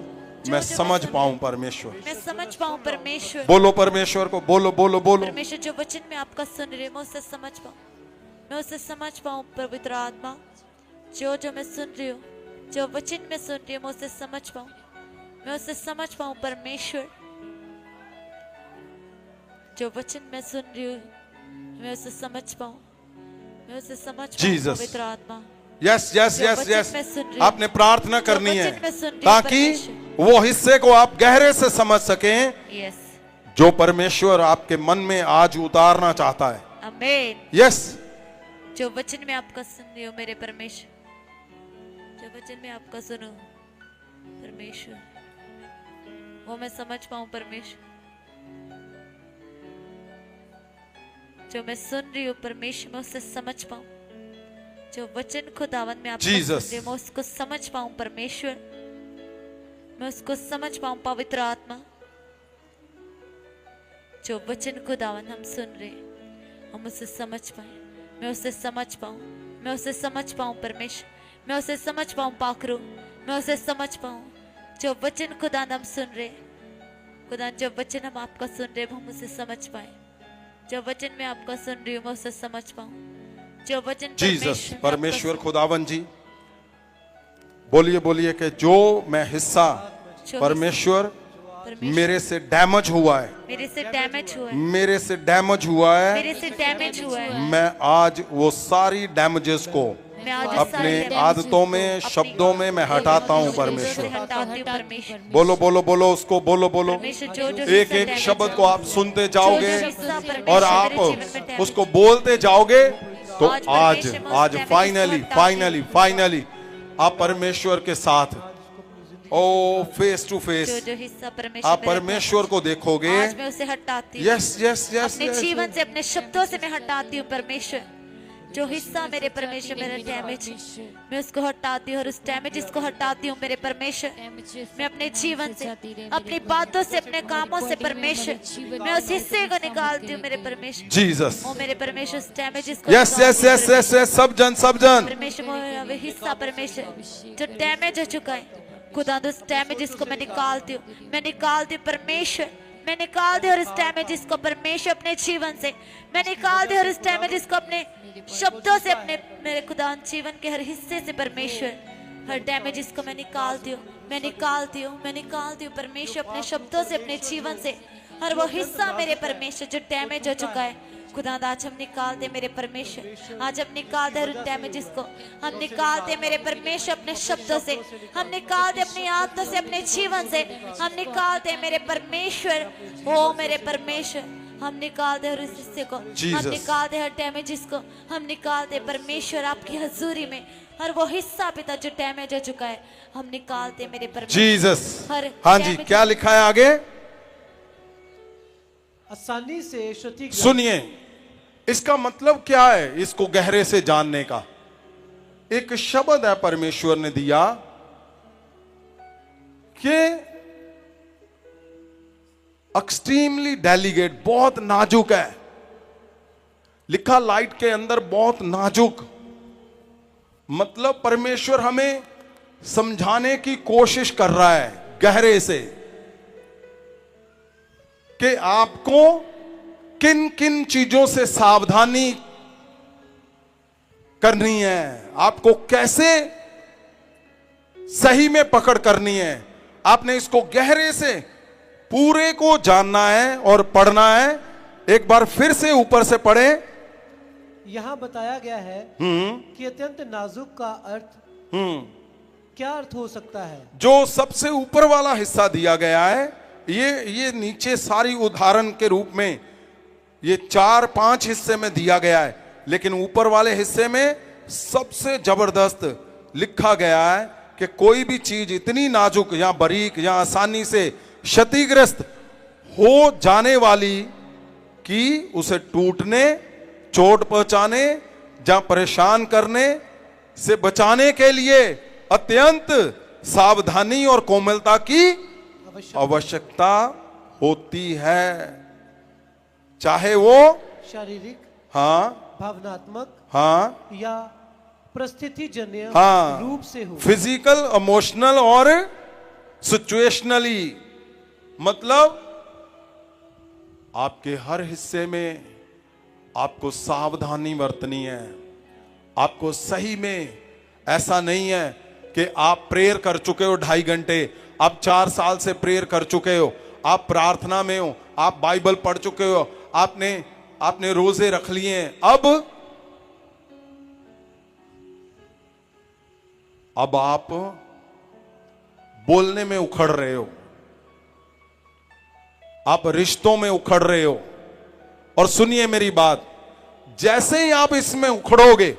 मैं जो समझ सुन पाऊं। रही हूँ, परमेश्वर मैं समझ पाऊँ। परमेश्वर बोलो, परमेश्वर को बोलो बोलो बोलो। परमेश्वर जो वचन में आपका सुन रही हूँ मैं उसे समझ पाऊँ, मैं उसे समझ पाऊँ। पवित्र आत्मा जो मैं सुन रही हूँ, जो वचन में सुन रही हूँ मैं उसे समझ पाऊँ, मैं उसे समझ पाऊँ। परमेश्वर जो वचन मैं सुन रही हूँ मैं उसे समझ पाऊँ, मैं उसे समझ पाऊँ। Jesus. पवित्र आत्मा यस यस जो यस वचन यस, मैं सुन रही हूँ, आपने प्रार्थना जो करनी है वचन मैं सुन रही हूँ, ताकि परमेश्वर। वो हिस्से को आप गहरे से समझ सकें यस जो परमेश्वर आपके मन में आज उतारना चाहता है। आमीन। यस, जो वचन में आपका सुन रही हूँ मेरे परमेश्वर, जो वचन में आपका सुनो परमेश्वर वो मैं समझ पाऊँ। परमेश्वर जो मैं सुन रही हूँ परमेश्वर मैं उससे समझ पाऊँ। जो वचन खुदावन में आपका सुन Jesus. रही हूँ मैं उसको समझ पाऊँ। परमेश्वर मैं उसको समझ पाऊँ। पवित्र आत्मा जो वचन खुदावन हम सुन रहे हैं हम उसे समझ पाए, मैं उसे समझ पाऊँ, मैं उसे समझ पाऊँ। परमेश्वर मैं उसे समझ पाऊँ। पाखरू मैं उसे समझ पाऊँ। जो वचन खुदा हम सुन रहे, खुदा जो वचन हम आपका सुन रहे हम उसे समझ पाए। जो वचन मैं आपका सुन रही हूँ मैं उसे समझ पाऊँ। जो वचन जीसस, मैं परमेश्वर आपका खुदावन जी, बोलिए बोलिए कि जो मैं हिस्सा जो परमेश्वर परमेश्वर मेरे से डैमेज हुआ है, मेरे से डैमेज हुआ है, मेरे से डैमेज हुआ है, मेरे से डैमेज हुआ है। मैं आज वो सारी डैमेजेस को मैं आज अपने आदतों में, शब्दों में मैं हटाता हूँ परमेश्वर। बोलो बोलो बोलो उसको, बोलो बोलो। एक एक शब्द को आप सुनते जाओगे और आप उसको बोलते जाओगे तो आज फाइनली आप परमेश्वर के साथ ओ फेस टू फेस जो हिस्सा आप परमेश्वर को देखोगे। आज मैं उसे हटाती हूँ यस यस यस अपने जीवन से, अपने शब्दों से मैं हटाती हूँ परमेश्वर। जो हिस्सा मेरे परमेश्वर मेरा डैमेज, मैं उसको हटाती हूँ और उस डैमेज को हटाती हूँ मेरे परमेश्वर। मैं अपने जीवन से, अपनी बातों से, अपने कामों से परमेश्वर, मैं उस हिस्से को निकालती हूँ मेरे परमेश्वर। जीसस ओ मेरे परमेश्वर उस डैमेज को yes yes yes yes yes सब जन परमेश्वर, वो हिस्सा परमेश्वर जो डैमेज हो चुका है खुदा, उस डैमेज को मैं निकालती हूँ, मैं निकालती हूँ परमेश्वर। मैं निकाल दे और इस डैमेज को परमेश्वर अपने जीवन से, मैं निकाल दे और इस डैमेज को अपने शब्दों से, अपने मेरे खुदा जीवन के हर हिस्से से परमेश्वर, हर डैमेज को मैं निकालती हूँ, मैं निकालती हूँ, मैं निकालती हूँ परमेश्वर अपने शब्दों से, अपने जीवन से हर वो हिस्सा मेरे परमेश्वर जो डैमेज हो चुका है खुदा। आज हम निकालते मेरे परमेश्वर, आज हम निकालते हर डैमेजेस को, हम निकालते मेरे परमेश्वर अपने शब्दों से, हम निकालते अपनी आत्मा से, अपने जीवन से, हम निकालते मेरे परमेश्वर। ओ मेरे परमेश्वर, हम निकालते हर इस हिस्से को, हम निकालते हर डैमेजेस को, हम निकालते परमेश्वर आपकी हजूरी में हर वो हिस्सा पिता जो डैमेज हो चुका है, हम निकालते मेरे परमेश्वर। जीसस हाँ जी, क्या लिखा है आगे आसानी से क्षति। सुनिए, इसका मतलब क्या है इसको गहरे से जानने का? एक शब्द है परमेश्वर ने दिया कि एक्सट्रीमली डेलिकेट, बहुत नाजुक है। लिखा लाइट के अंदर बहुत नाजुक, मतलब परमेश्वर हमें समझाने की कोशिश कर रहा है गहरे से कि आपको किन किन चीजों से सावधानी करनी है, आपको कैसे सही में पकड़ करनी है। आपने इसको गहरे से पूरे को जानना है और पढ़ना है। एक बार फिर से ऊपर से पढ़े। यहां बताया गया है कि अत्यंत नाजुक का अर्थ क्या अर्थ हो सकता है? जो सबसे ऊपर वाला हिस्सा दिया गया है, ये नीचे सारी उदाहरण के रूप में ये 4-5 हिस्से में दिया गया है, लेकिन ऊपर वाले हिस्से में सबसे जबरदस्त लिखा गया है कि कोई भी चीज इतनी नाजुक या बारीक या आसानी से क्षतिग्रस्त हो जाने वाली कि उसे टूटने, चोट पहुंचाने या परेशान करने से बचाने के लिए अत्यंत सावधानी और कोमलता की आवश्यकता होती है, चाहे वो शारीरिक, हाँ, भावनात्मक, हाँ, या परिस्थितिजन्य हाँ, रूप से हो, फिजिकल, इमोशनल और सिचुएशनली। मतलब आपके हर हिस्से में आपको सावधानी बरतनी है। आपको सही में, ऐसा नहीं है कि आप प्रेयर कर चुके हो 2.5 घंटे, आप 4 साल से प्रेयर कर चुके हो, आप प्रार्थना में हो, आप बाइबल पढ़ चुके हो, आपने रोजे रख लिए हैं, अब आप बोलने में उखड़ रहे हो, आप रिश्तों में उखड़ रहे हो। और सुनिए मेरी बात, जैसे ही आप इसमें उखड़ोगे,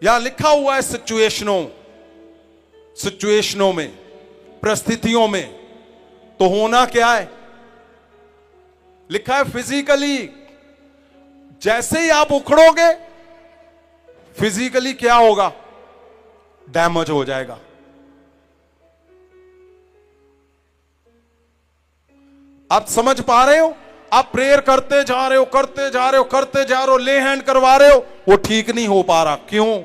यहां लिखा हुआ है सिचुएशनों में, परिस्थितियों में, तो होना क्या है? लिखा है फिजिकली। जैसे ही आप उखड़ोगे, फिजिकली क्या होगा? डैमेज हो जाएगा। आप समझ पा रहे हो? आप प्रेयर करते जा रहे हो, ले हैंड करवा रहे हो, वो ठीक नहीं हो पा रहा। क्यों?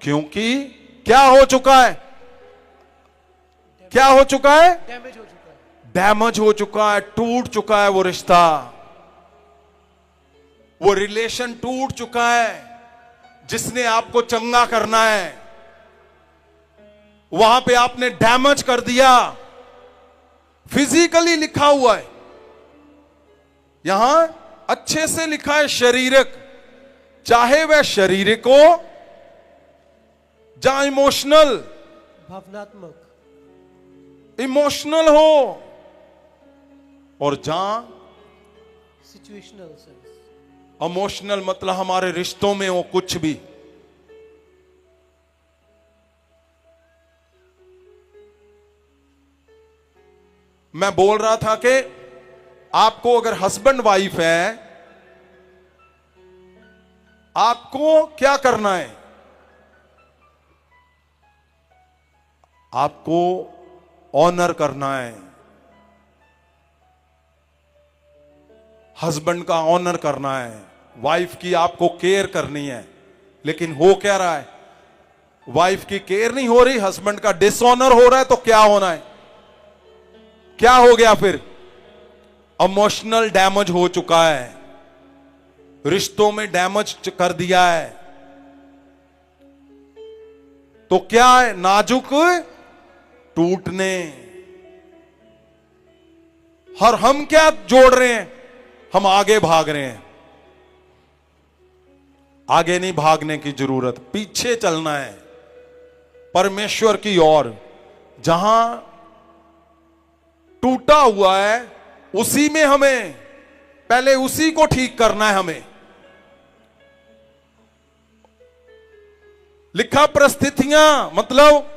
क्योंकि क्या हो चुका है? क्या हो चुका है? डैमेज हो चुका है, टूट चुका है वो रिश्ता, वो रिलेशन टूट चुका है जिसने आपको चंगा करना है। वहां पे आपने डैमेज कर दिया। फिजिकली लिखा हुआ है, यहां अच्छे से लिखा है शारीरिक, चाहे वह शारीरिक हो या इमोशनल, भावनात्मक, इमोशनल हो, और जहां सिचुएशनल सेंस। इमोशनल मतलब हमारे रिश्तों में हो कुछ भी। मैं बोल रहा था कि आपको अगर हस्बैंड वाइफ है, आपको क्या करना है? आपको ऑनर करना है, हस्बैंड का ऑनर करना है, वाइफ की आपको केयर करनी है। लेकिन हो क्या रहा है? वाइफ की केयर नहीं हो रही, हस्बैंड का डिसऑनर हो रहा है, तो क्या होना है? क्या हो गया फिर? इमोशनल डैमेज हो चुका है, रिश्तों में डैमेज कर दिया है। तो क्या है? नाजुक टूटने। और हम क्या जोड़ रहे हैं? हम आगे भाग रहे हैं। आगे नहीं भागने की जरूरत, पीछे चलना है परमेश्वर की ओर। जहां टूटा हुआ है उसी में हमें पहले उसी को ठीक करना है। हमें लिखा परिस्थितियां, मतलब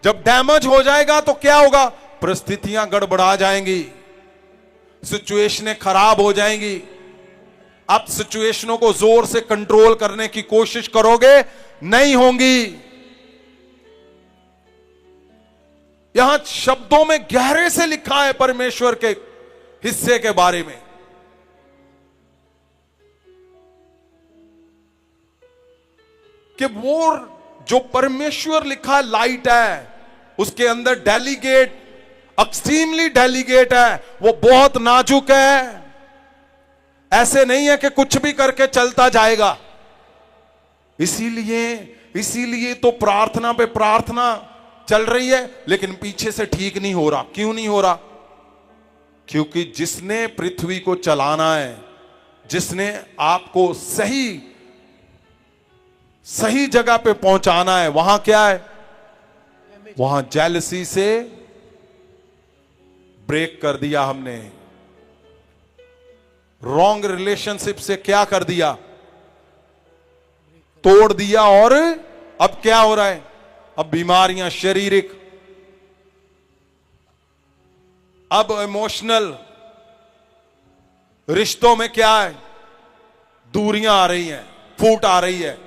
जब डैमेज हो जाएगा तो क्या होगा? परिस्थितियां गड़बड़ा जाएंगी, सिचुएशनें खराब हो जाएंगी। आप सिचुएशनों को जोर से कंट्रोल करने की कोशिश करोगे, नहीं होंगी। यहां शब्दों में गहरे से लिखा है परमेश्वर के हिस्से के बारे में। कि वो जो परमेश्वर लिखा है लाइट है, उसके अंदर डेलीगेट, एक्सट्रीमली डेलीगेट है, वो बहुत नाजुक है। ऐसे नहीं है कि कुछ भी करके चलता जाएगा। इसीलिए तो प्रार्थना पे प्रार्थना चल रही है, लेकिन पीछे से ठीक नहीं हो रहा। क्यों नहीं हो रहा? क्योंकि जिसने पृथ्वी को चलाना है, जिसने आपको सही जगह पे पहुंचाना है, वहां क्या है? वहां जेलसी से ब्रेक कर दिया हमने। रॉन्ग रिलेशनशिप से क्या कर दिया? तोड़ दिया। और अब क्या हो रहा है? अब बीमारियां शारीरिक, अब इमोशनल। रिश्तों में क्या है? दूरियां आ रही हैं, फूट आ रही है,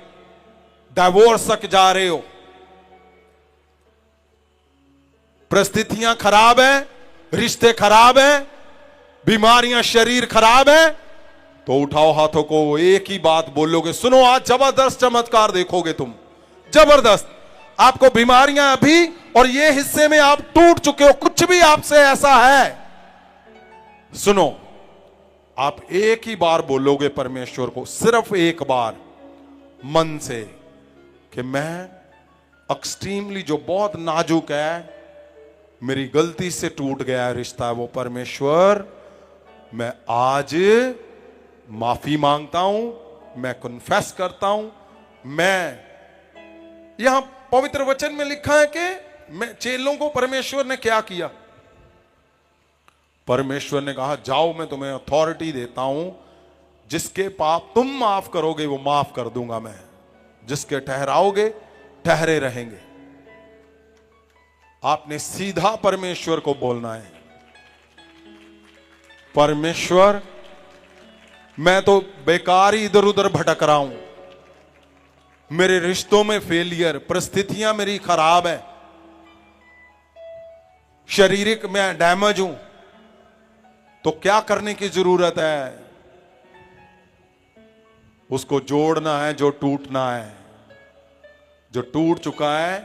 डिवोर्स तक जा रहे हो। परिस्थितियां खराब है, रिश्ते खराब हैं, बीमारियां, शरीर खराब है। तो उठाओ हाथों को, एक ही बात बोलोगे। सुनो, आज जबरदस्त चमत्कार देखोगे तुम, जबरदस्त। आपको बीमारियां अभी और ये हिस्से में आप टूट चुके हो, कुछ भी आपसे ऐसा है, सुनो, आप एक ही बार बोलोगे परमेश्वर को, सिर्फ एक बार मन से, कि मैं एक्सट्रीमली, जो बहुत नाजुक है, मेरी गलती से टूट गया रिश्ता, वो परमेश्वर मैं आज माफी मांगता हूं, मैं कन्फेस करता हूं। मैं, यहां पवित्र वचन में लिखा है कि मैं चेलों को परमेश्वर ने क्या किया? परमेश्वर ने कहा, जाओ, मैं तुम्हें अथॉरिटी देता हूं, जिसके पाप तुम माफ करोगे वो माफ कर दूंगा मैं, जिसके ठहराओगे ठहरे रहेंगे। आपने सीधा परमेश्वर को बोलना है, परमेश्वर मैं तो बेकार ही इधर उधर भटक रहा हूं, मेरे रिश्तों में फेलियर, परिस्थितियां मेरी खराब है, शारीरिक मैं डैमेज हूं, तो क्या करने की जरूरत है? उसको जोड़ना है जो टूटना है, जो टूट चुका है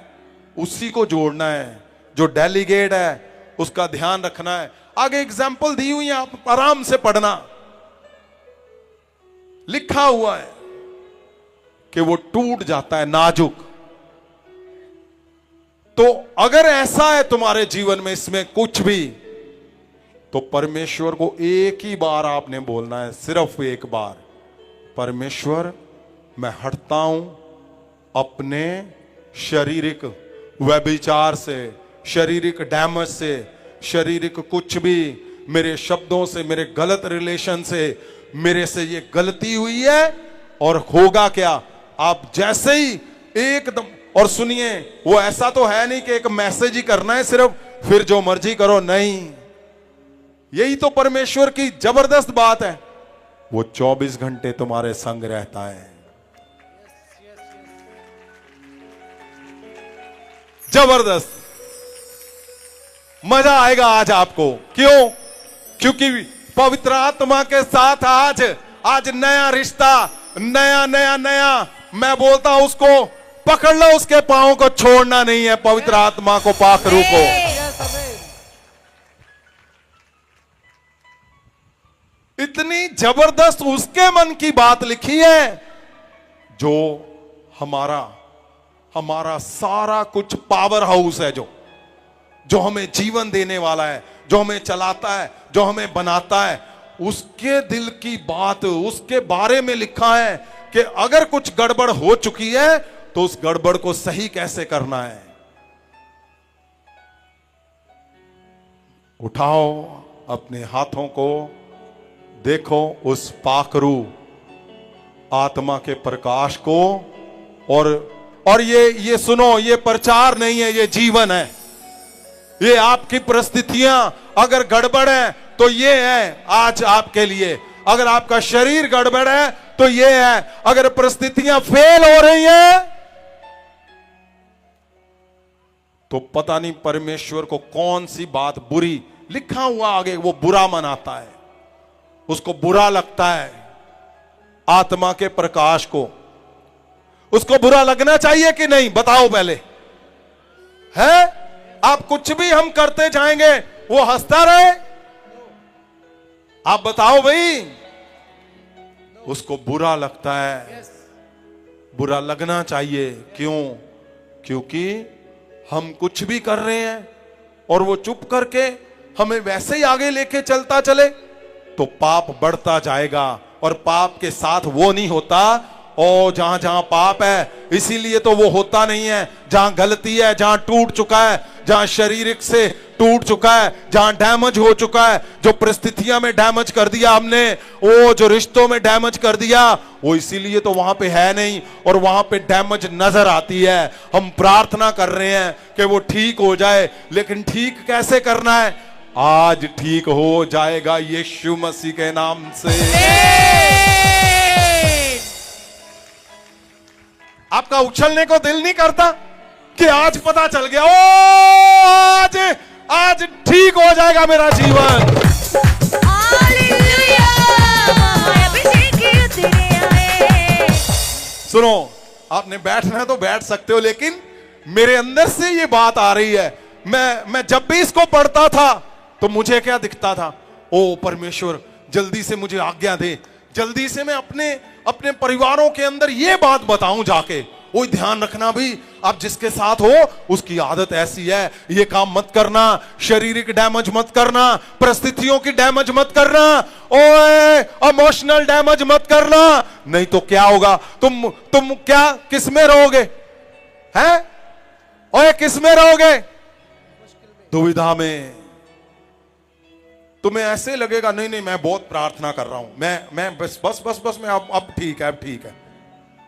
उसी को जोड़ना है, जो डेलीगेट है उसका ध्यान रखना है। आगे एग्जाम्पल दी हुई है, आप आराम से पढ़ना, लिखा हुआ है कि वो टूट जाता है नाजुक। तो अगर ऐसा है तुम्हारे जीवन में इसमें कुछ भी, तो परमेश्वर को एक ही बार आपने बोलना है, सिर्फ एक बार, परमेश्वर मैं हटता हूं अपने शारीरिक व्यभिचार से, शारीरिक डैमेज से, शारीरिक कुछ भी, मेरे शब्दों से, मेरे गलत रिलेशन से, मेरे से ये गलती हुई है। और होगा क्या, आप जैसे ही एकदम, और सुनिए, वो ऐसा तो है नहीं कि एक मैसेज ही करना है सिर्फ, फिर जो मर्जी करो, नहीं। यही तो परमेश्वर की जबरदस्त बात है, वो 24 घंटे तुम्हारे संग रहता है। जबरदस्त, मजा आएगा आज आपको। क्यों? क्योंकि पवित्र आत्मा के साथ आज नया रिश्ता, नया नया नया, मैं बोलता हूं उसको पकड़ लो, उसके पांव को छोड़ना नहीं है, पवित्र आत्मा को, पाखरू को। इतनी जबरदस्त उसके मन की बात लिखी है, जो हमारा सारा कुछ पावर हाउस है, जो हमें जीवन देने वाला है, जो हमें चलाता है, जो हमें बनाता है, उसके दिल की बात उसके बारे में लिखा है कि अगर कुछ गड़बड़ हो चुकी है तो उस गड़बड़ को सही कैसे करना है। उठाओ अपने हाथों को, देखो उस पाखरू आत्मा के प्रकाश को, और ये सुनो, ये प्रचार नहीं है, ये जीवन है। ये आपकी परिस्थितियां अगर गड़बड़ है तो ये है आज आपके लिए, अगर आपका शरीर गड़बड़ है तो ये है, अगर परिस्थितियां फेल हो रही हैं तो पता नहीं परमेश्वर को कौन सी बात बुरी, लिखा हुआ आगे, वो बुरा मनाता है, उसको बुरा लगता है आत्मा के प्रकाश को। उसको बुरा लगना चाहिए कि नहीं, बताओ पहले, है? आप कुछ भी हम करते जाएंगे, वो हंसता रहे, आप बताओ भाई। उसको बुरा लगता है, बुरा लगना चाहिए। क्यों? क्योंकि हम कुछ भी कर रहे हैं और वो चुप करके हमें वैसे ही आगे लेके चलता चले, तो पाप बढ़ता जाएगा। और पाप के साथ वो नहीं होता, और जहां जहां पाप है, इसीलिए तो वो होता नहीं है। जहां गलती है, जहां टूट चुका है, जहां शारीरिक से टूट चुका है, जहां डैमेज हो चुका है, जो परिस्थितियां में डैमेज कर दिया हमने, वो जो रिश्तों में डैमेज कर दिया, वो इसीलिए तो वहां पे है नहीं, और वहां पे डैमेज नजर आती है। हम प्रार्थना कर रहे हैं कि वो ठीक हो जाए, लेकिन ठीक कैसे करना है? आज ठीक हो जाएगा यीशु मसीह के नाम से। आपका उछलने को दिल नहीं करता कि आज पता चल गया, ओ आज ठीक हो जाएगा मेरा जीवन। सुनो, आपने बैठना है तो बैठ सकते हो, लेकिन मेरे अंदर से ये बात आ रही है। मैं जब भी इसको पढ़ता था तो मुझे क्या दिखता था, ओ परमेश्वर जल्दी से मुझे आज्ञा दे, जल्दी से मैं अपने परिवारों के अंदर ये बात बताऊं जाके। वो ध्यान रखना भी, आप जिसके साथ हो उसकी आदत ऐसी है, ये काम मत करना, शारीरिक डैमेज मत करना, परिस्थितियों की डैमेज मत करना, ओए इमोशनल डैमेज मत करना, नहीं तो क्या होगा, तुम क्या किस में रहोगे, हैं? ओए किस में रहोगे? दुविधा में। तुम्हें ऐसे लगेगा नहीं नहीं मैं बहुत प्रार्थना कर रहा हूं, मैं बस मैं अब ठीक है, अब ठीक है।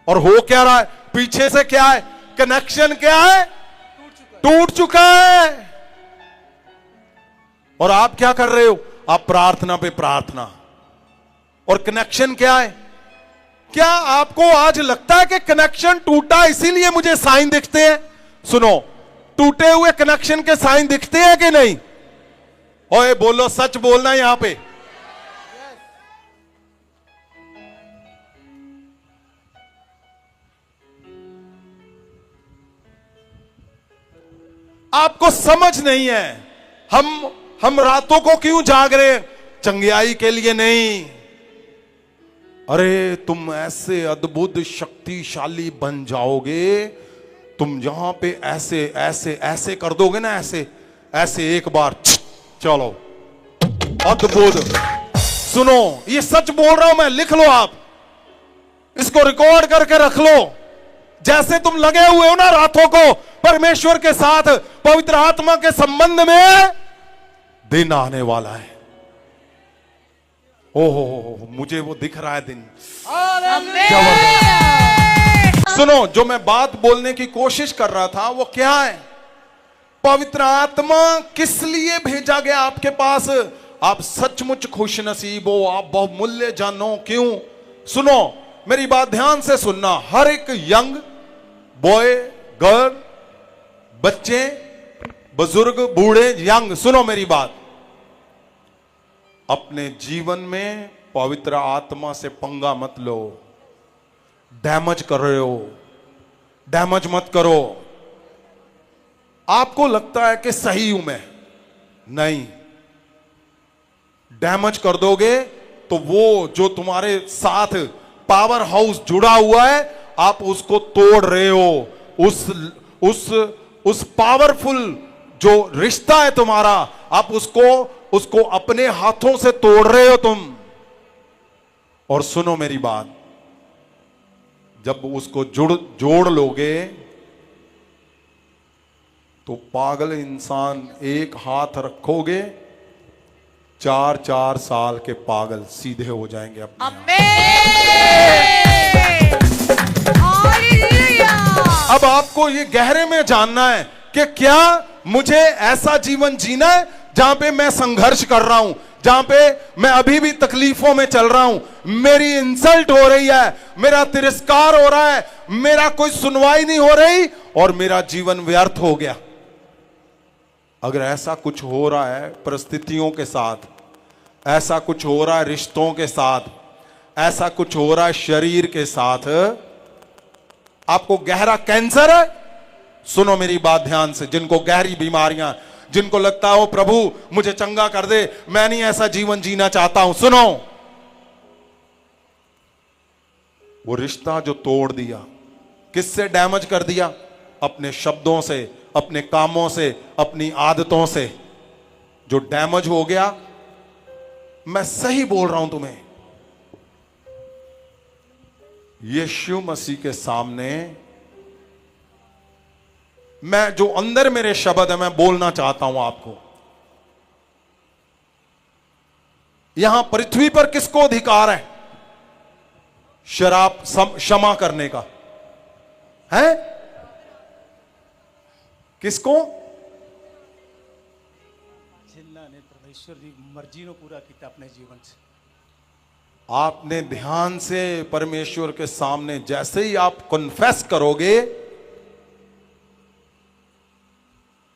और हो क्या रहा है पीछे से? क्या है कनेक्शन? क्या है? टूट चुका है। और आप क्या कर रहे हो? आप प्रार्थना पे प्रार्थना। और कनेक्शन क्या है? क्या आपको आज लगता है कि कनेक्शन टूटा इसीलिए मुझे साइन दिखते हैं? सुनो, टूटे हुए कनेक्शन के साइन दिखते हैं कि नहीं? ओए बोलो, सच बोलना यहां पे। आपको समझ नहीं है, हम रातों को क्यों जाग रहे? चंगियाई के लिए नहीं। अरे तुम ऐसे अद्भुत शक्तिशाली बन जाओगे, तुम यहां पे ऐसे ऐसे ऐसे कर दोगे ना, ऐसे ऐसे एक बार, चलो अद्भुत। सुनो, ये सच बोल रहा हूं मैं, लिख लो आप, इसको रिकॉर्ड करके रख लो। जैसे तुम लगे हुए हो ना रातों को परमेश्वर के साथ, पवित्र आत्मा के संबंध में, दिन आने वाला है। ओहो, मुझे वो दिख रहा है दिन। सुनो, जो मैं बात बोलने की कोशिश कर रहा था वो क्या है? पवित्र आत्मा किस लिए भेजा गया आपके पास? आप सचमुच खुश नसीब हो, आप बहुमूल्य जानो। क्यों? सुनो, मेरी बात ध्यान से सुनना। हर एक यंग बॉय, गर्ल, बच्चे, बुजुर्ग, बूढ़े, यंग, सुनो मेरी बात। अपने जीवन में पवित्र आत्मा से पंगा मत लो। डैमेज कर रहे हो, डैमेज मत करो। आपको लगता है कि सही हूं मैं, नहीं, डैमेज कर दोगे तो वो जो तुम्हारे साथ पावर हाउस जुड़ा हुआ है, आप उसको तोड़ रहे हो। उस पावरफुल जो रिश्ता है तुम्हारा, आप उसको अपने हाथों से तोड़ रहे हो तुम। और सुनो मेरी बात, जब उसको जोड़ लोगे तो पागल इंसान, एक हाथ रखोगे 4-4 साल के पागल सीधे हो जाएंगे अपने आप। अब आपको ये गहरे में जानना है कि क्या मुझे ऐसा जीवन जीना है जहां पे मैं संघर्ष कर रहा हूं, जहां पे मैं अभी भी तकलीफों में चल रहा हूं, मेरी इंसल्ट हो रही है, मेरा तिरस्कार हो रहा है, मेरा कोई सुनवाई नहीं हो रही और मेरा जीवन व्यर्थ हो गया। अगर ऐसा कुछ हो रहा है परिस्थितियों के साथ, ऐसा कुछ हो रहा है रिश्तों के साथ, ऐसा कुछ हो रहा है शरीर के साथ, आपको गहरा कैंसर है, सुनो मेरी बात ध्यान से। जिनको गहरी बीमारियां, जिनको लगता हो प्रभु मुझे चंगा कर दे, मैं नहीं ऐसा जीवन जीना चाहता हूं, सुनो, वो रिश्ता जो तोड़ दिया, किससे डैमेज कर दिया? अपने शब्दों से, अपने कामों से, अपनी आदतों से जो डैमेज हो गया। मैं सही बोल रहा हूं तुम्हें। यीशु मसीह के सामने मैं जो अंदर मेरे शब्द है मैं बोलना चाहता हूं आपको। यहां पृथ्वी पर किसको अधिकार है शराब क्षमा करने का? है किसको? जिन्होंने परमेश्वर की मर्जी को पूरा किया अपने जीवन से। आपने ध्यान से परमेश्वर के सामने जैसे ही आप कन्फेस करोगे,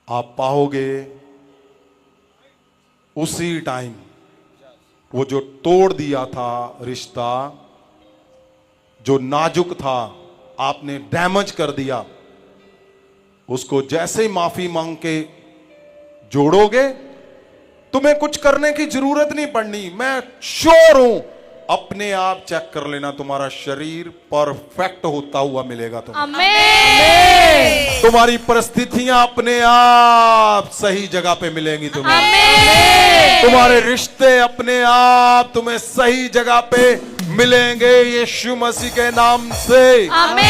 आप पाओगे उसी टाइम वो जो तोड़ दिया था रिश्ता, जो नाजुक था, आपने डैमेज कर दिया, उसको जैसे ही माफी मांग के जोड़ोगे, तुम्हें कुछ करने की जरूरत नहीं पड़नी। मैं श्योर हूं, अपने आप चेक कर लेना, तुम्हारा शरीर परफेक्ट होता हुआ मिलेगा तुम्हें। आमीन। तुम्हारी परिस्थितियां अपने आप सही जगह पे मिलेंगी तुम्हें। आमीन। तुम्हारे रिश्ते अपने आप तुम्हें सही जगह पे मिलेंगे यीशु मसीह के नाम से। आमीन।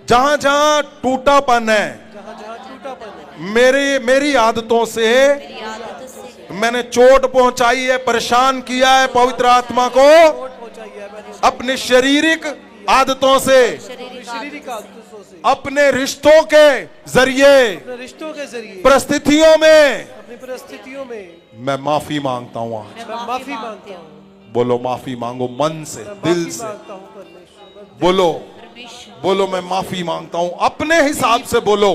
जहां जहां टूटापन है, जहाँ जहाँ टूटापन है, मेरी आदतों से मेरी आदतों से मैंने चोट पहुंचाई है, परेशान किया है पवित्र आत्मा को, चोट पहुंचाई है मैंने अपने शारीरिक आदतों से, शारीरिक आदतों से, अपने रिश्तों के जरिए, अपने रिश्तों के जरिए, परिस्थितियों में अपनी परिस्थितियों में मैं माफी मांगता हूं आज। मैं माफी मांगता हूँ। बोलो माफी मांगो, मन से, मैं दिल माफी से मांगता हूँ परमेश्वर। बोलो, परमेश्वर बोलो मैं माफी मांगता हूं। अपने हिसाब से बोलो,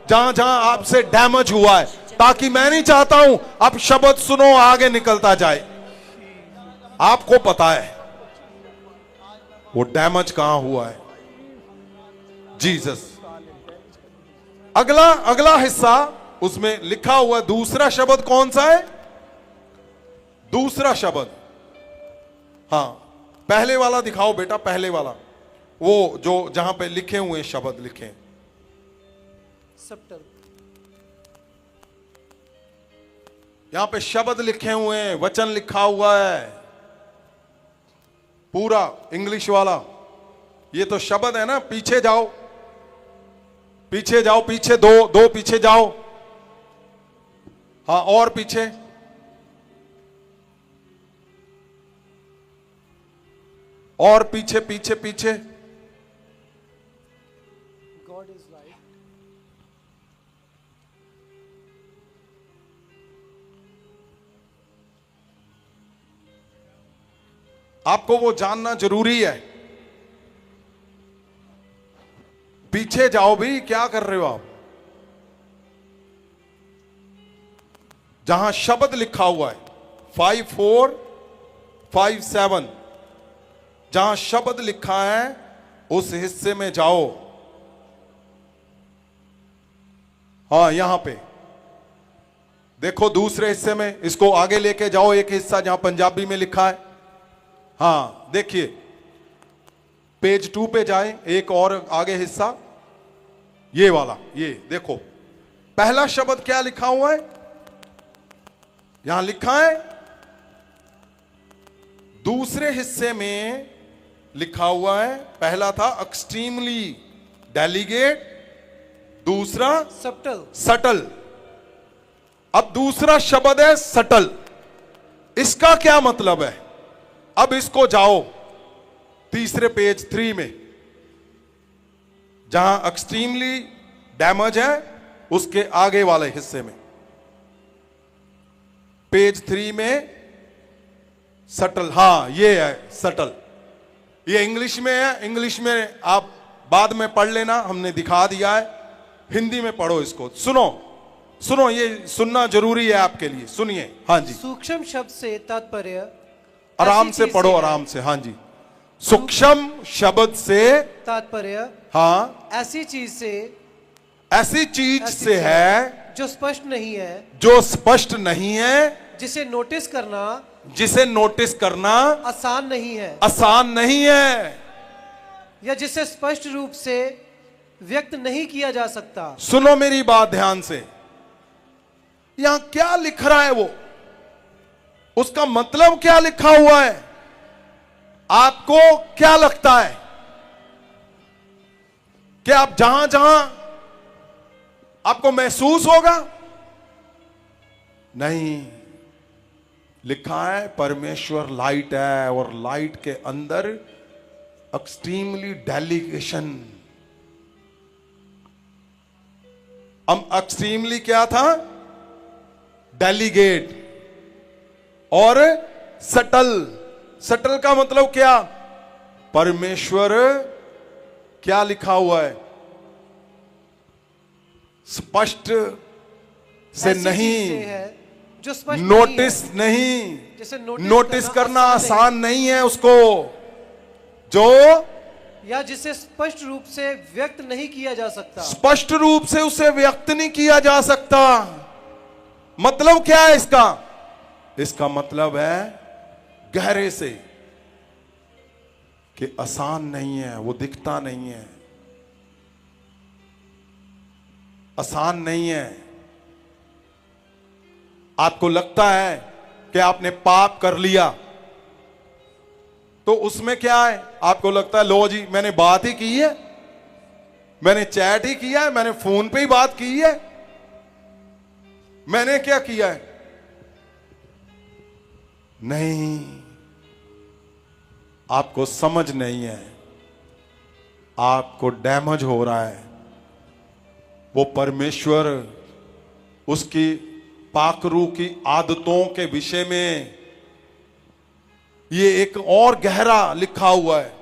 जहां जहां आपसे डैमेज हुआ है, ताकि मैं नहीं चाहता हूं आप शब्द सुनो आगे निकलता जाए। आपको पता है वो डैमेज कहां हुआ है। जीसस। अगला हिस्सा उसमें लिखा हुआ दूसरा शब्द कौन सा है? दूसरा शब्द, हाँ पहले वाला दिखाओ बेटा, पहले वाला। वो जो जहां पे लिखे हुए शब्द लिखे हैं। subtle, यहां पे शब्द लिखे हुए हैं, वचन लिखा हुआ है पूरा इंग्लिश वाला। ये तो शब्द है ना। पीछे जाओ, पीछे जाओ, पीछे दो पीछे जाओ। हाँ, और पीछे, और पीछे पीछे पीछे। God is light, आपको वो जानना जरूरी है। पीछे जाओ भी, क्या कर रहे हो आप? जहां शब्द लिखा हुआ है 5457, जहां शब्द लिखा है उस हिस्से में जाओ। हाँ, यहां पे देखो, दूसरे हिस्से में इसको आगे लेके जाओ। एक हिस्सा जहां पंजाबी में लिखा है, हाँ देखिए, पेज 2 पे जाए, एक और आगे हिस्सा, ये वाला, ये देखो। पहला शब्द क्या लिखा हुआ है? यहां लिखा है, दूसरे हिस्से में लिखा हुआ है, पहला था एक्सट्रीमली डेलीगेट, दूसरा subtle, सटल। अब दूसरा शब्द है सटल। इसका क्या मतलब है? अब इसको जाओ तीसरे पेज 3 में, जहां एक्सट्रीमली डैमेज है उसके आगे वाले हिस्से में, पेज 3 में सटल। हाँ, ये है सटल। ये इंग्लिश में है, इंग्लिश में आप बाद में पढ़ लेना, हमने दिखा दिया है। हिंदी में पढ़ो इसको, सुनो, ये सुनना जरूरी है आपके लिए। सुनिए। हाँ जी, सूक्ष्म शब्द से तात्पर्य आराम ऐसी से चीज पढ़ो, है, आराम से। हाँ जी, सूक्ष्म शब्द से तात्पर्य हाँ, ऐसी चीज से, ऐसी चीज ऐसी से चीज है जो स्पष्ट नहीं है, जो स्पष्ट नहीं है, जिसे नोटिस करना जिसे नोटिस करना आसान नहीं है, आसान नहीं है, या जिसे स्पष्ट रूप से व्यक्त नहीं किया जा सकता। सुनो मेरी बात ध्यान से। यहां क्या लिख रहा है वो, उसका मतलब क्या लिखा हुआ है? आपको क्या लगता है कि आप जहां जहां आपको महसूस होगा? नहीं, लिखा है परमेश्वर लाइट है और लाइट के अंदर एक्सट्रीमली डेलीगेशन। हम एक्सट्रीमली क्या था? डेलीगेट और सटल। सटल का मतलब क्या? परमेश्वर क्या लिखा हुआ है? स्पष्ट से ऐसी चीज नहीं, से है जो स्पष्ट नोटिस नहीं है, नहीं, जिसे नोटिस करना आसान नहीं है उसको, जो या जिसे स्पष्ट रूप से व्यक्त नहीं किया जा सकता। स्पष्ट रूप से उसे व्यक्त नहीं किया जा सकता। मतलब क्या है इसका? इसका मतलब है गहरे से कि आसान नहीं है, वो दिखता नहीं है, आसान नहीं है। आपको लगता है कि आपने पाप कर लिया, तो उसमें क्या है? आपको लगता है लो जी, मैंने बात ही की है, मैंने चैट ही किया है, मैंने फोन पे ही बात की है, मैंने क्या किया है? नहीं, आपको समझ नहीं है, आपको डैमेज हो रहा है। वो परमेश्वर उसकी पाकरू की आदतों के विषय में ये एक और गहरा लिखा हुआ है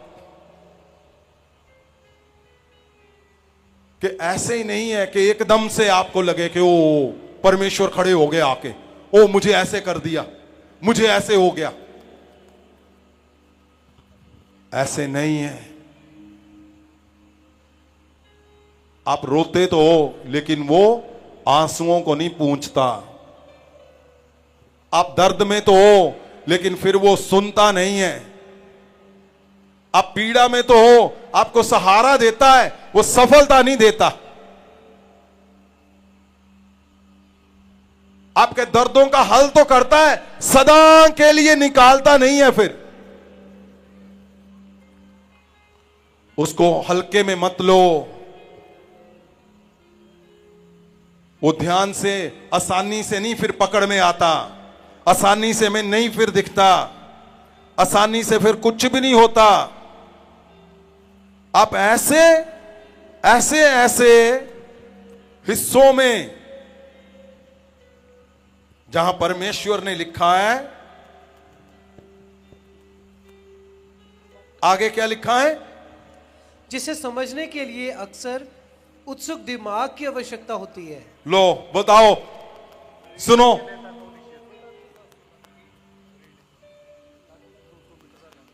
कि ऐसे ही नहीं है कि एकदम से आपको लगे कि ओ परमेश्वर खड़े हो गए आके, ओ मुझे ऐसे कर दिया, मुझे ऐसे हो गया। ऐसे नहीं है। आप रोते तो हो, लेकिन वो आंसुओं को नहीं पूंछता। आप दर्द में तो हो, लेकिन फिर वो सुनता नहीं है। आप पीड़ा में तो हो, आपको सहारा देता है, वो सफलता नहीं देता। आपके दर्दों का हल तो करता है, सदा के लिए निकालता नहीं है। फिर उसको हल्के में मत लो। वो ध्यान से, आसानी से नहीं फिर पकड़ में आता, आसानी से मैं नहीं फिर दिखता, आसानी से फिर कुछ भी नहीं होता। आप ऐसे ऐसे ऐसे हिस्सों में जहां परमेश्वर ने लिखा है, आगे क्या लिखा है, जिसे समझने के लिए अक्सर उत्सुक दिमाग की आवश्यकता होती है। लो बताओ, सुनो,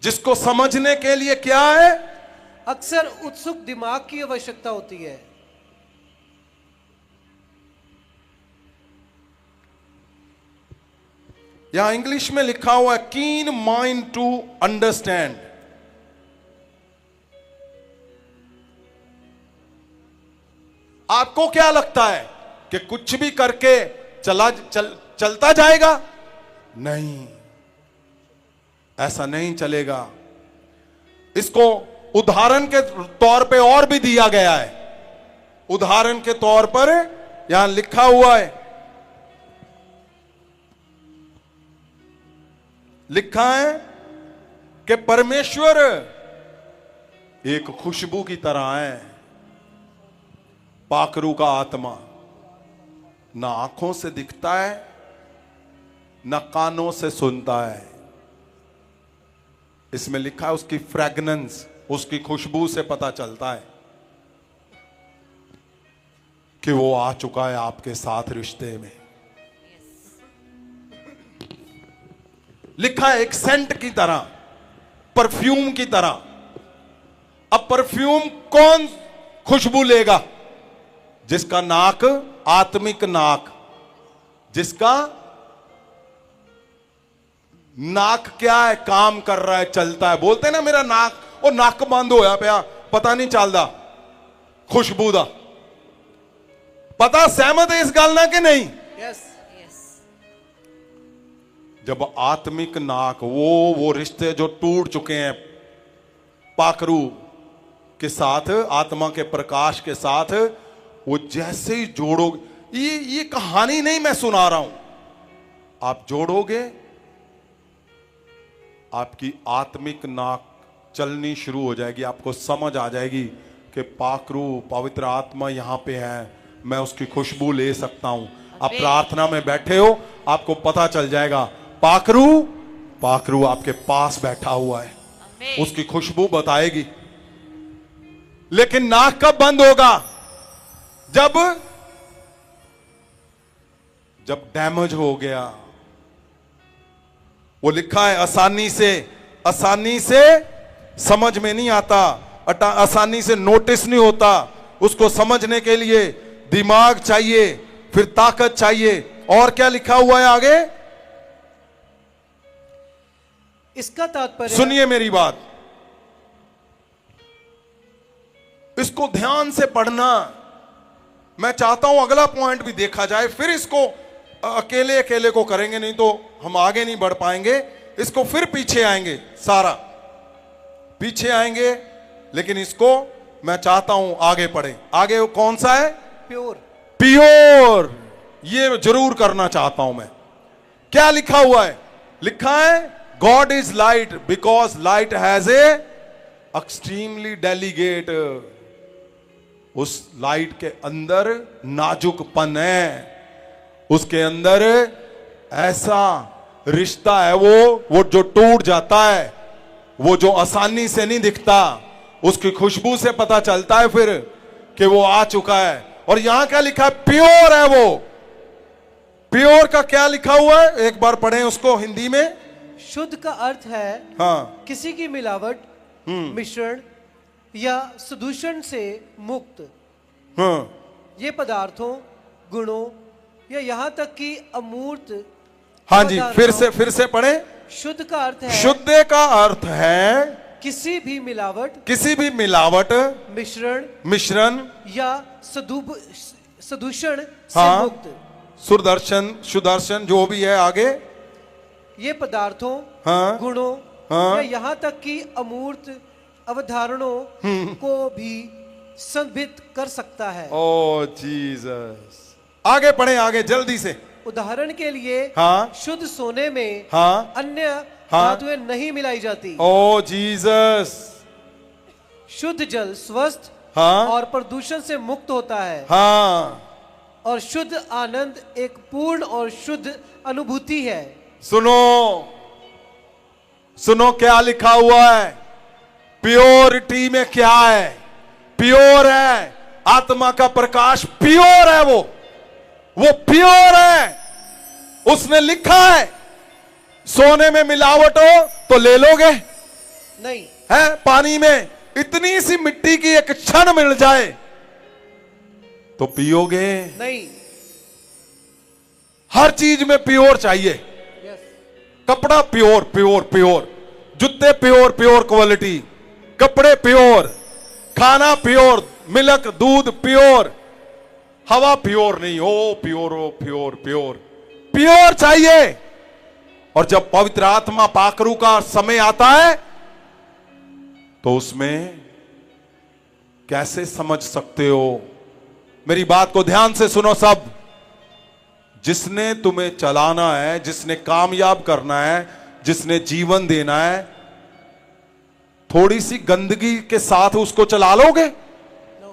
जिसको समझने के लिए क्या है, अक्सर उत्सुक दिमाग की आवश्यकता होती है। यहां इंग्लिश में लिखा हुआ है कीन माइंड टू अंडरस्टैंड। आपको क्या लगता है कि कुछ भी करके चलता जाएगा? नहीं, ऐसा नहीं चलेगा। इसको उदाहरण के तौर पे और भी दिया गया है। उदाहरण के तौर पर यहां लिखा हुआ है, लिखा है कि परमेश्वर एक खुशबू की तरह है। पाखरू का आत्मा ना आंखों से दिखता है, ना कानों से सुनता है। इसमें लिखा है उसकी फ्रेगनेंस, उसकी खुशबू से पता चलता है कि वो आ चुका है आपके साथ रिश्ते में। लिखा है एक सेंट की तरह, परफ्यूम की तरह। अब परफ्यूम कौन खुशबू लेगा? जिसका नाक आत्मिक नाक, जिसका नाक क्या है, काम कर रहा है, चलता है। बोलते हैं ना मेरा नाक, ਉਹ ਨੱਕ ਬੰਦ ਹੋਇਆ ਪਿਆ, पता नहीं चलता खुशबू ਦਾ। पता सहमत है इस गल ना कि नहीं? यस। जब आत्मिक नाक, वो रिश्ते जो टूट चुके हैं पाखरू के साथ, आत्मा के प्रकाश के साथ, वो जैसे ही जोड़ोगे, ये कहानी नहीं मैं सुना रहा हूं, आप जोड़ोगे, आपकी आत्मिक नाक चलनी शुरू हो जाएगी। आपको समझ आ जाएगी कि पाखरू, पवित्र आत्मा यहां पे है, मैं उसकी खुशबू ले सकता हूं। आप प्रार्थना में बैठे हो, आपको पता चल जाएगा पाखरू आपके पास बैठा हुआ है, उसकी खुशबू बताएगी। लेकिन नाक कब बंद होगा? जब डैमेज हो गया। वो लिखा है आसानी से समझ में नहीं आता, आसानी से नोटिस नहीं होता। उसको समझने के लिए दिमाग चाहिए, फिर ताकत चाहिए। और क्या लिखा हुआ है आगे? इसका तात्पर्य, सुनिए मेरी बात, इसको ध्यान से पढ़ना। मैं चाहता हूं अगला पॉइंट भी देखा जाए, फिर इसको अकेले को करेंगे, नहीं तो हम आगे नहीं बढ़ पाएंगे। इसको फिर पीछे आएंगे, सारा पीछे आएंगे, लेकिन इसको मैं चाहता हूं आगे पढ़े। आगे वो कौन सा है? प्योर। ये जरूर करना चाहता हूं मैं। क्या लिखा हुआ है? लिखा है God is light because light has a extremely delegate. उस लाइट के अंदर नाजुकपन है, उसके अंदर ऐसा रिश्ता है वो जो टूट जाता है, वो जो आसानी से नहीं दिखता। उसकी खुशबू से पता चलता है फिर कि वो आ चुका है। और यहां क्या लिखा है? प्योर है वो। प्योर का क्या लिखा हुआ है? एक बार पढ़ें उसको हिंदी में। शुद्ध का अर्थ है हाँ, किसी की मिलावट, मिश्रण या प्रदूषण से मुक्त। हाँ, ये पदार्थों, गुणों या यहाँ तक कि अमूर्त। हाँ जी, फिर से पढ़ें। शुद्ध का अर्थ है, शुद्ध का अर्थ है किसी भी मिलावट मिश्रण या सदूषण से हाँ। मुक्त सुदर्शन जो भी है आगे ये पदार्थों हाँ। गुणों हाँ। या यहाँ तक कि अमूर्त अवधारणों को भी संभित कर सकता है। ओ जीसस, आगे पढ़े, आगे जल्दी से। उदाहरण के लिए हाँ। शुद्ध सोने में हाँ। अन्य हाँ। धातुएं नहीं मिलाई जाती। ओ जीसस, शुद्ध जल स्वस्थ हाँ। और प्रदूषण से मुक्त होता है। हाँ। और शुद्ध आनंद एक पूर्ण और शुद्ध अनुभूति है। सुनो क्या लिखा हुआ है, प्योरिटी में क्या है, प्योर है, आत्मा का प्रकाश प्योर है, वो प्योर है। उसने लिखा है सोने में मिलावट हो तो ले लोगे नहीं है, पानी में इतनी सी मिट्टी की एक क्षण मिल जाए तो पियोगे नहीं। हर चीज में प्योर चाहिए। यस कपड़ा प्योर प्योर प्योर, जूते प्योर प्योर क्वालिटी, कपड़े प्योर, खाना प्योर, मिल्क दूध प्योर, हवा प्योर नहीं, ओ प्योर ओ प्योर प्योर प्योर चाहिए। और जब पवित्र आत्मा पाकरू का समय आता है तो उसमें कैसे समझ सकते हो? मेरी बात को ध्यान से सुनो सब। जिसने तुम्हें चलाना है, जिसने कामयाब करना है, जिसने जीवन देना है, थोड़ी सी गंदगी के साथ उसको चला लोगे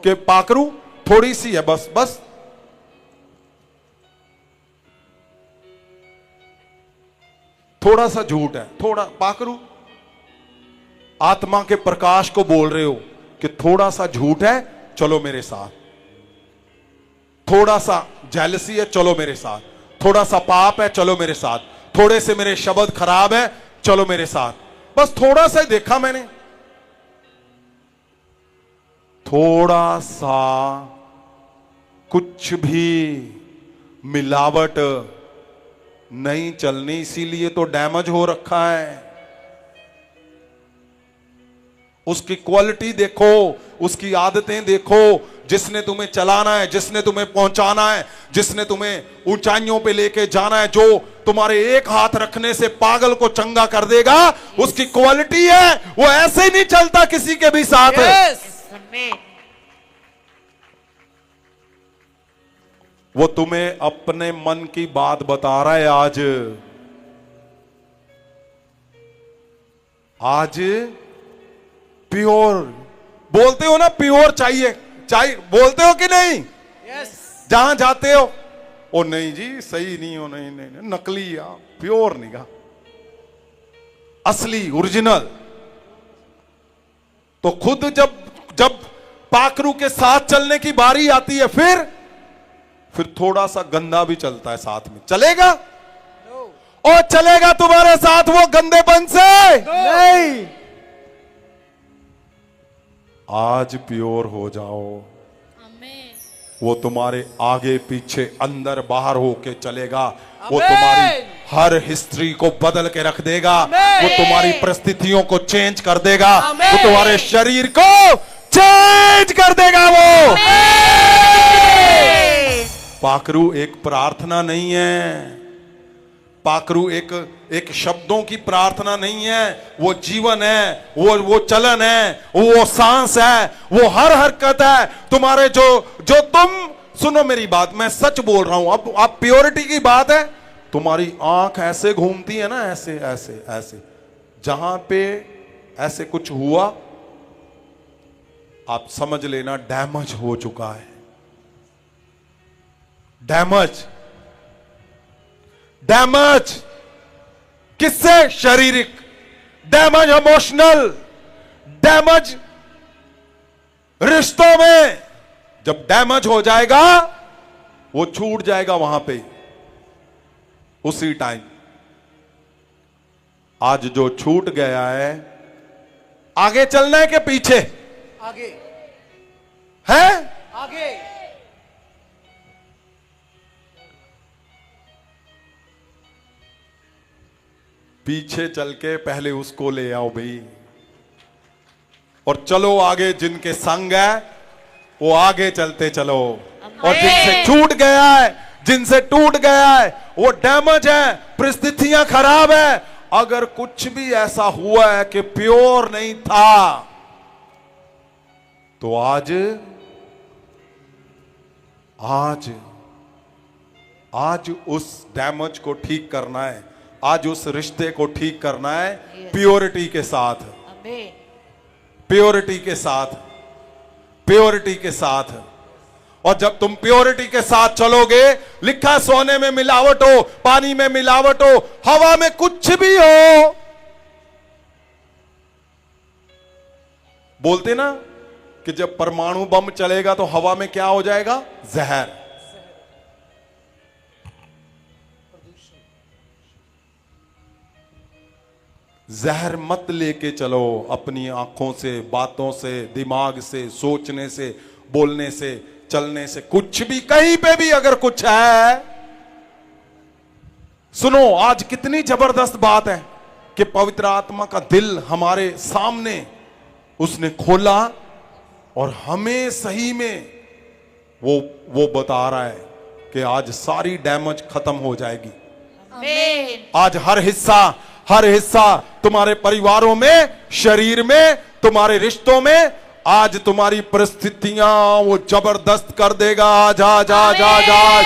कि पाकरू थोड़ी सी है बस बस? थोड़ा सा झूठ है, थोड़ा पाकरू आत्मा के प्रकाश को बोल रहे हो कि थोड़ा सा झूठ है, चलो मेरे साथ। थोड़ा सा जेलसी है, चलो मेरे साथ। थोड़ा सा पाप है, चलो मेरे साथ। थोड़े से मेरे शब्द खराब है, चलो मेरे साथ। बस थोड़ा सा ही देखा मैंने, थोड़ा सा कुछ भी मिलावट नहीं चलनी, इसीलिए तो डैमेज हो रखा है। उसकी क्वालिटी देखो, उसकी आदतें देखो। जिसने तुम्हें चलाना है, जिसने तुम्हें पहुंचाना है, जिसने तुम्हें ऊंचाइयों पे लेके जाना है, जो तुम्हारे एक हाथ रखने से पागल को चंगा कर देगा, उसकी क्वालिटी है। वो ऐसे ही नहीं चलता किसी के भी साथ। वो तुम्हें अपने मन की बात बता रहा है। आज प्योर बोलते हो ना, प्योर चाहिए बोलते हो कि नहीं? यस जहां जाते हो, ओ नहीं जी सही नहीं हो, नहीं नहीं, नहीं नकली, आप प्योर नहीं कहा, असली ओरिजिनल। तो खुद जब पाकरू के साथ चलने की बारी आती है, फिर थोड़ा सा गंदा भी चलता है साथ में। चलेगा? और चलेगा तुम्हारे साथ वो गंदेपन से? नहीं। आज प्योर हो जाओ, वो तुम्हारे आगे पीछे अंदर बाहर होके चलेगा। वो तुम्हारी हर हिस्ट्री को बदल के रख देगा। वो तुम्हारी परिस्थितियों को चेंज कर देगा। वो तुम्हारे शरीर को चेंज कर देगा। वो पाकरू एक प्रार्थना नहीं है, पाकरू एक शब्दों की प्रार्थना नहीं है, वो जीवन है, वो चलन है, वो सांस है, वो हर हरकत है तुम्हारे। जो तुम सुनो मेरी बात, मैं सच बोल रहा हूं। अब आप प्योरिटी की बात है, तुम्हारी आंख ऐसे घूमती है ना, ऐसे ऐसे ऐसे, जहां पे ऐसे कुछ हुआ आप समझ लेना डैमेज हो चुका है। डैमेज किससे? शारीरिक डैमेज, इमोशनल डैमेज, रिश्तों में। जब डैमेज हो जाएगा वो छूट जाएगा वहां पे उसी टाइम। आज जो छूट गया है, आगे चलना है कि पीछे? आगे है आगे। पीछे चल के पहले उसको ले आओ भाई। और चलो आगे, जिनके संग है वो आगे चलते चलो। और जिनसे छूट गया है, जिनसे टूट गया है, वो डैमेज है, परिस्थितियां खराब है, अगर कुछ भी ऐसा हुआ है कि प्योर नहीं था, तो आज उस डैमेज को ठीक करना है, आज उस रिश्ते को ठीक करना है प्योरिटी के साथ, प्योरिटी के साथ, प्योरिटी के साथ। और जब तुम प्योरिटी के साथ चलोगे, लिखा सोने में मिलावट हो, पानी में मिलावट हो, हवा में कुछ भी हो, बोलते ना कि जब परमाणु बम चलेगा तो हवा में क्या हो जाएगा? जहर। जहर मत लेके चलो अपनी आंखों से, बातों से, दिमाग से, सोचने से, बोलने से, चलने से, कुछ भी, कहीं पे भी अगर कुछ है। सुनो, आज कितनी जबरदस्त बात है कि पवित्र आत्मा का दिल हमारे सामने उसने खोला और हमें सही में वो बता रहा है कि आज सारी डैमेज खत्म हो जाएगी। आज हर हिस्सा तुम्हारे परिवारों में, शरीर में, तुम्हारे रिश्तों में, आज तुम्हारी परिस्थितियां वो जबरदस्त कर देगा। आज आज आज आज आज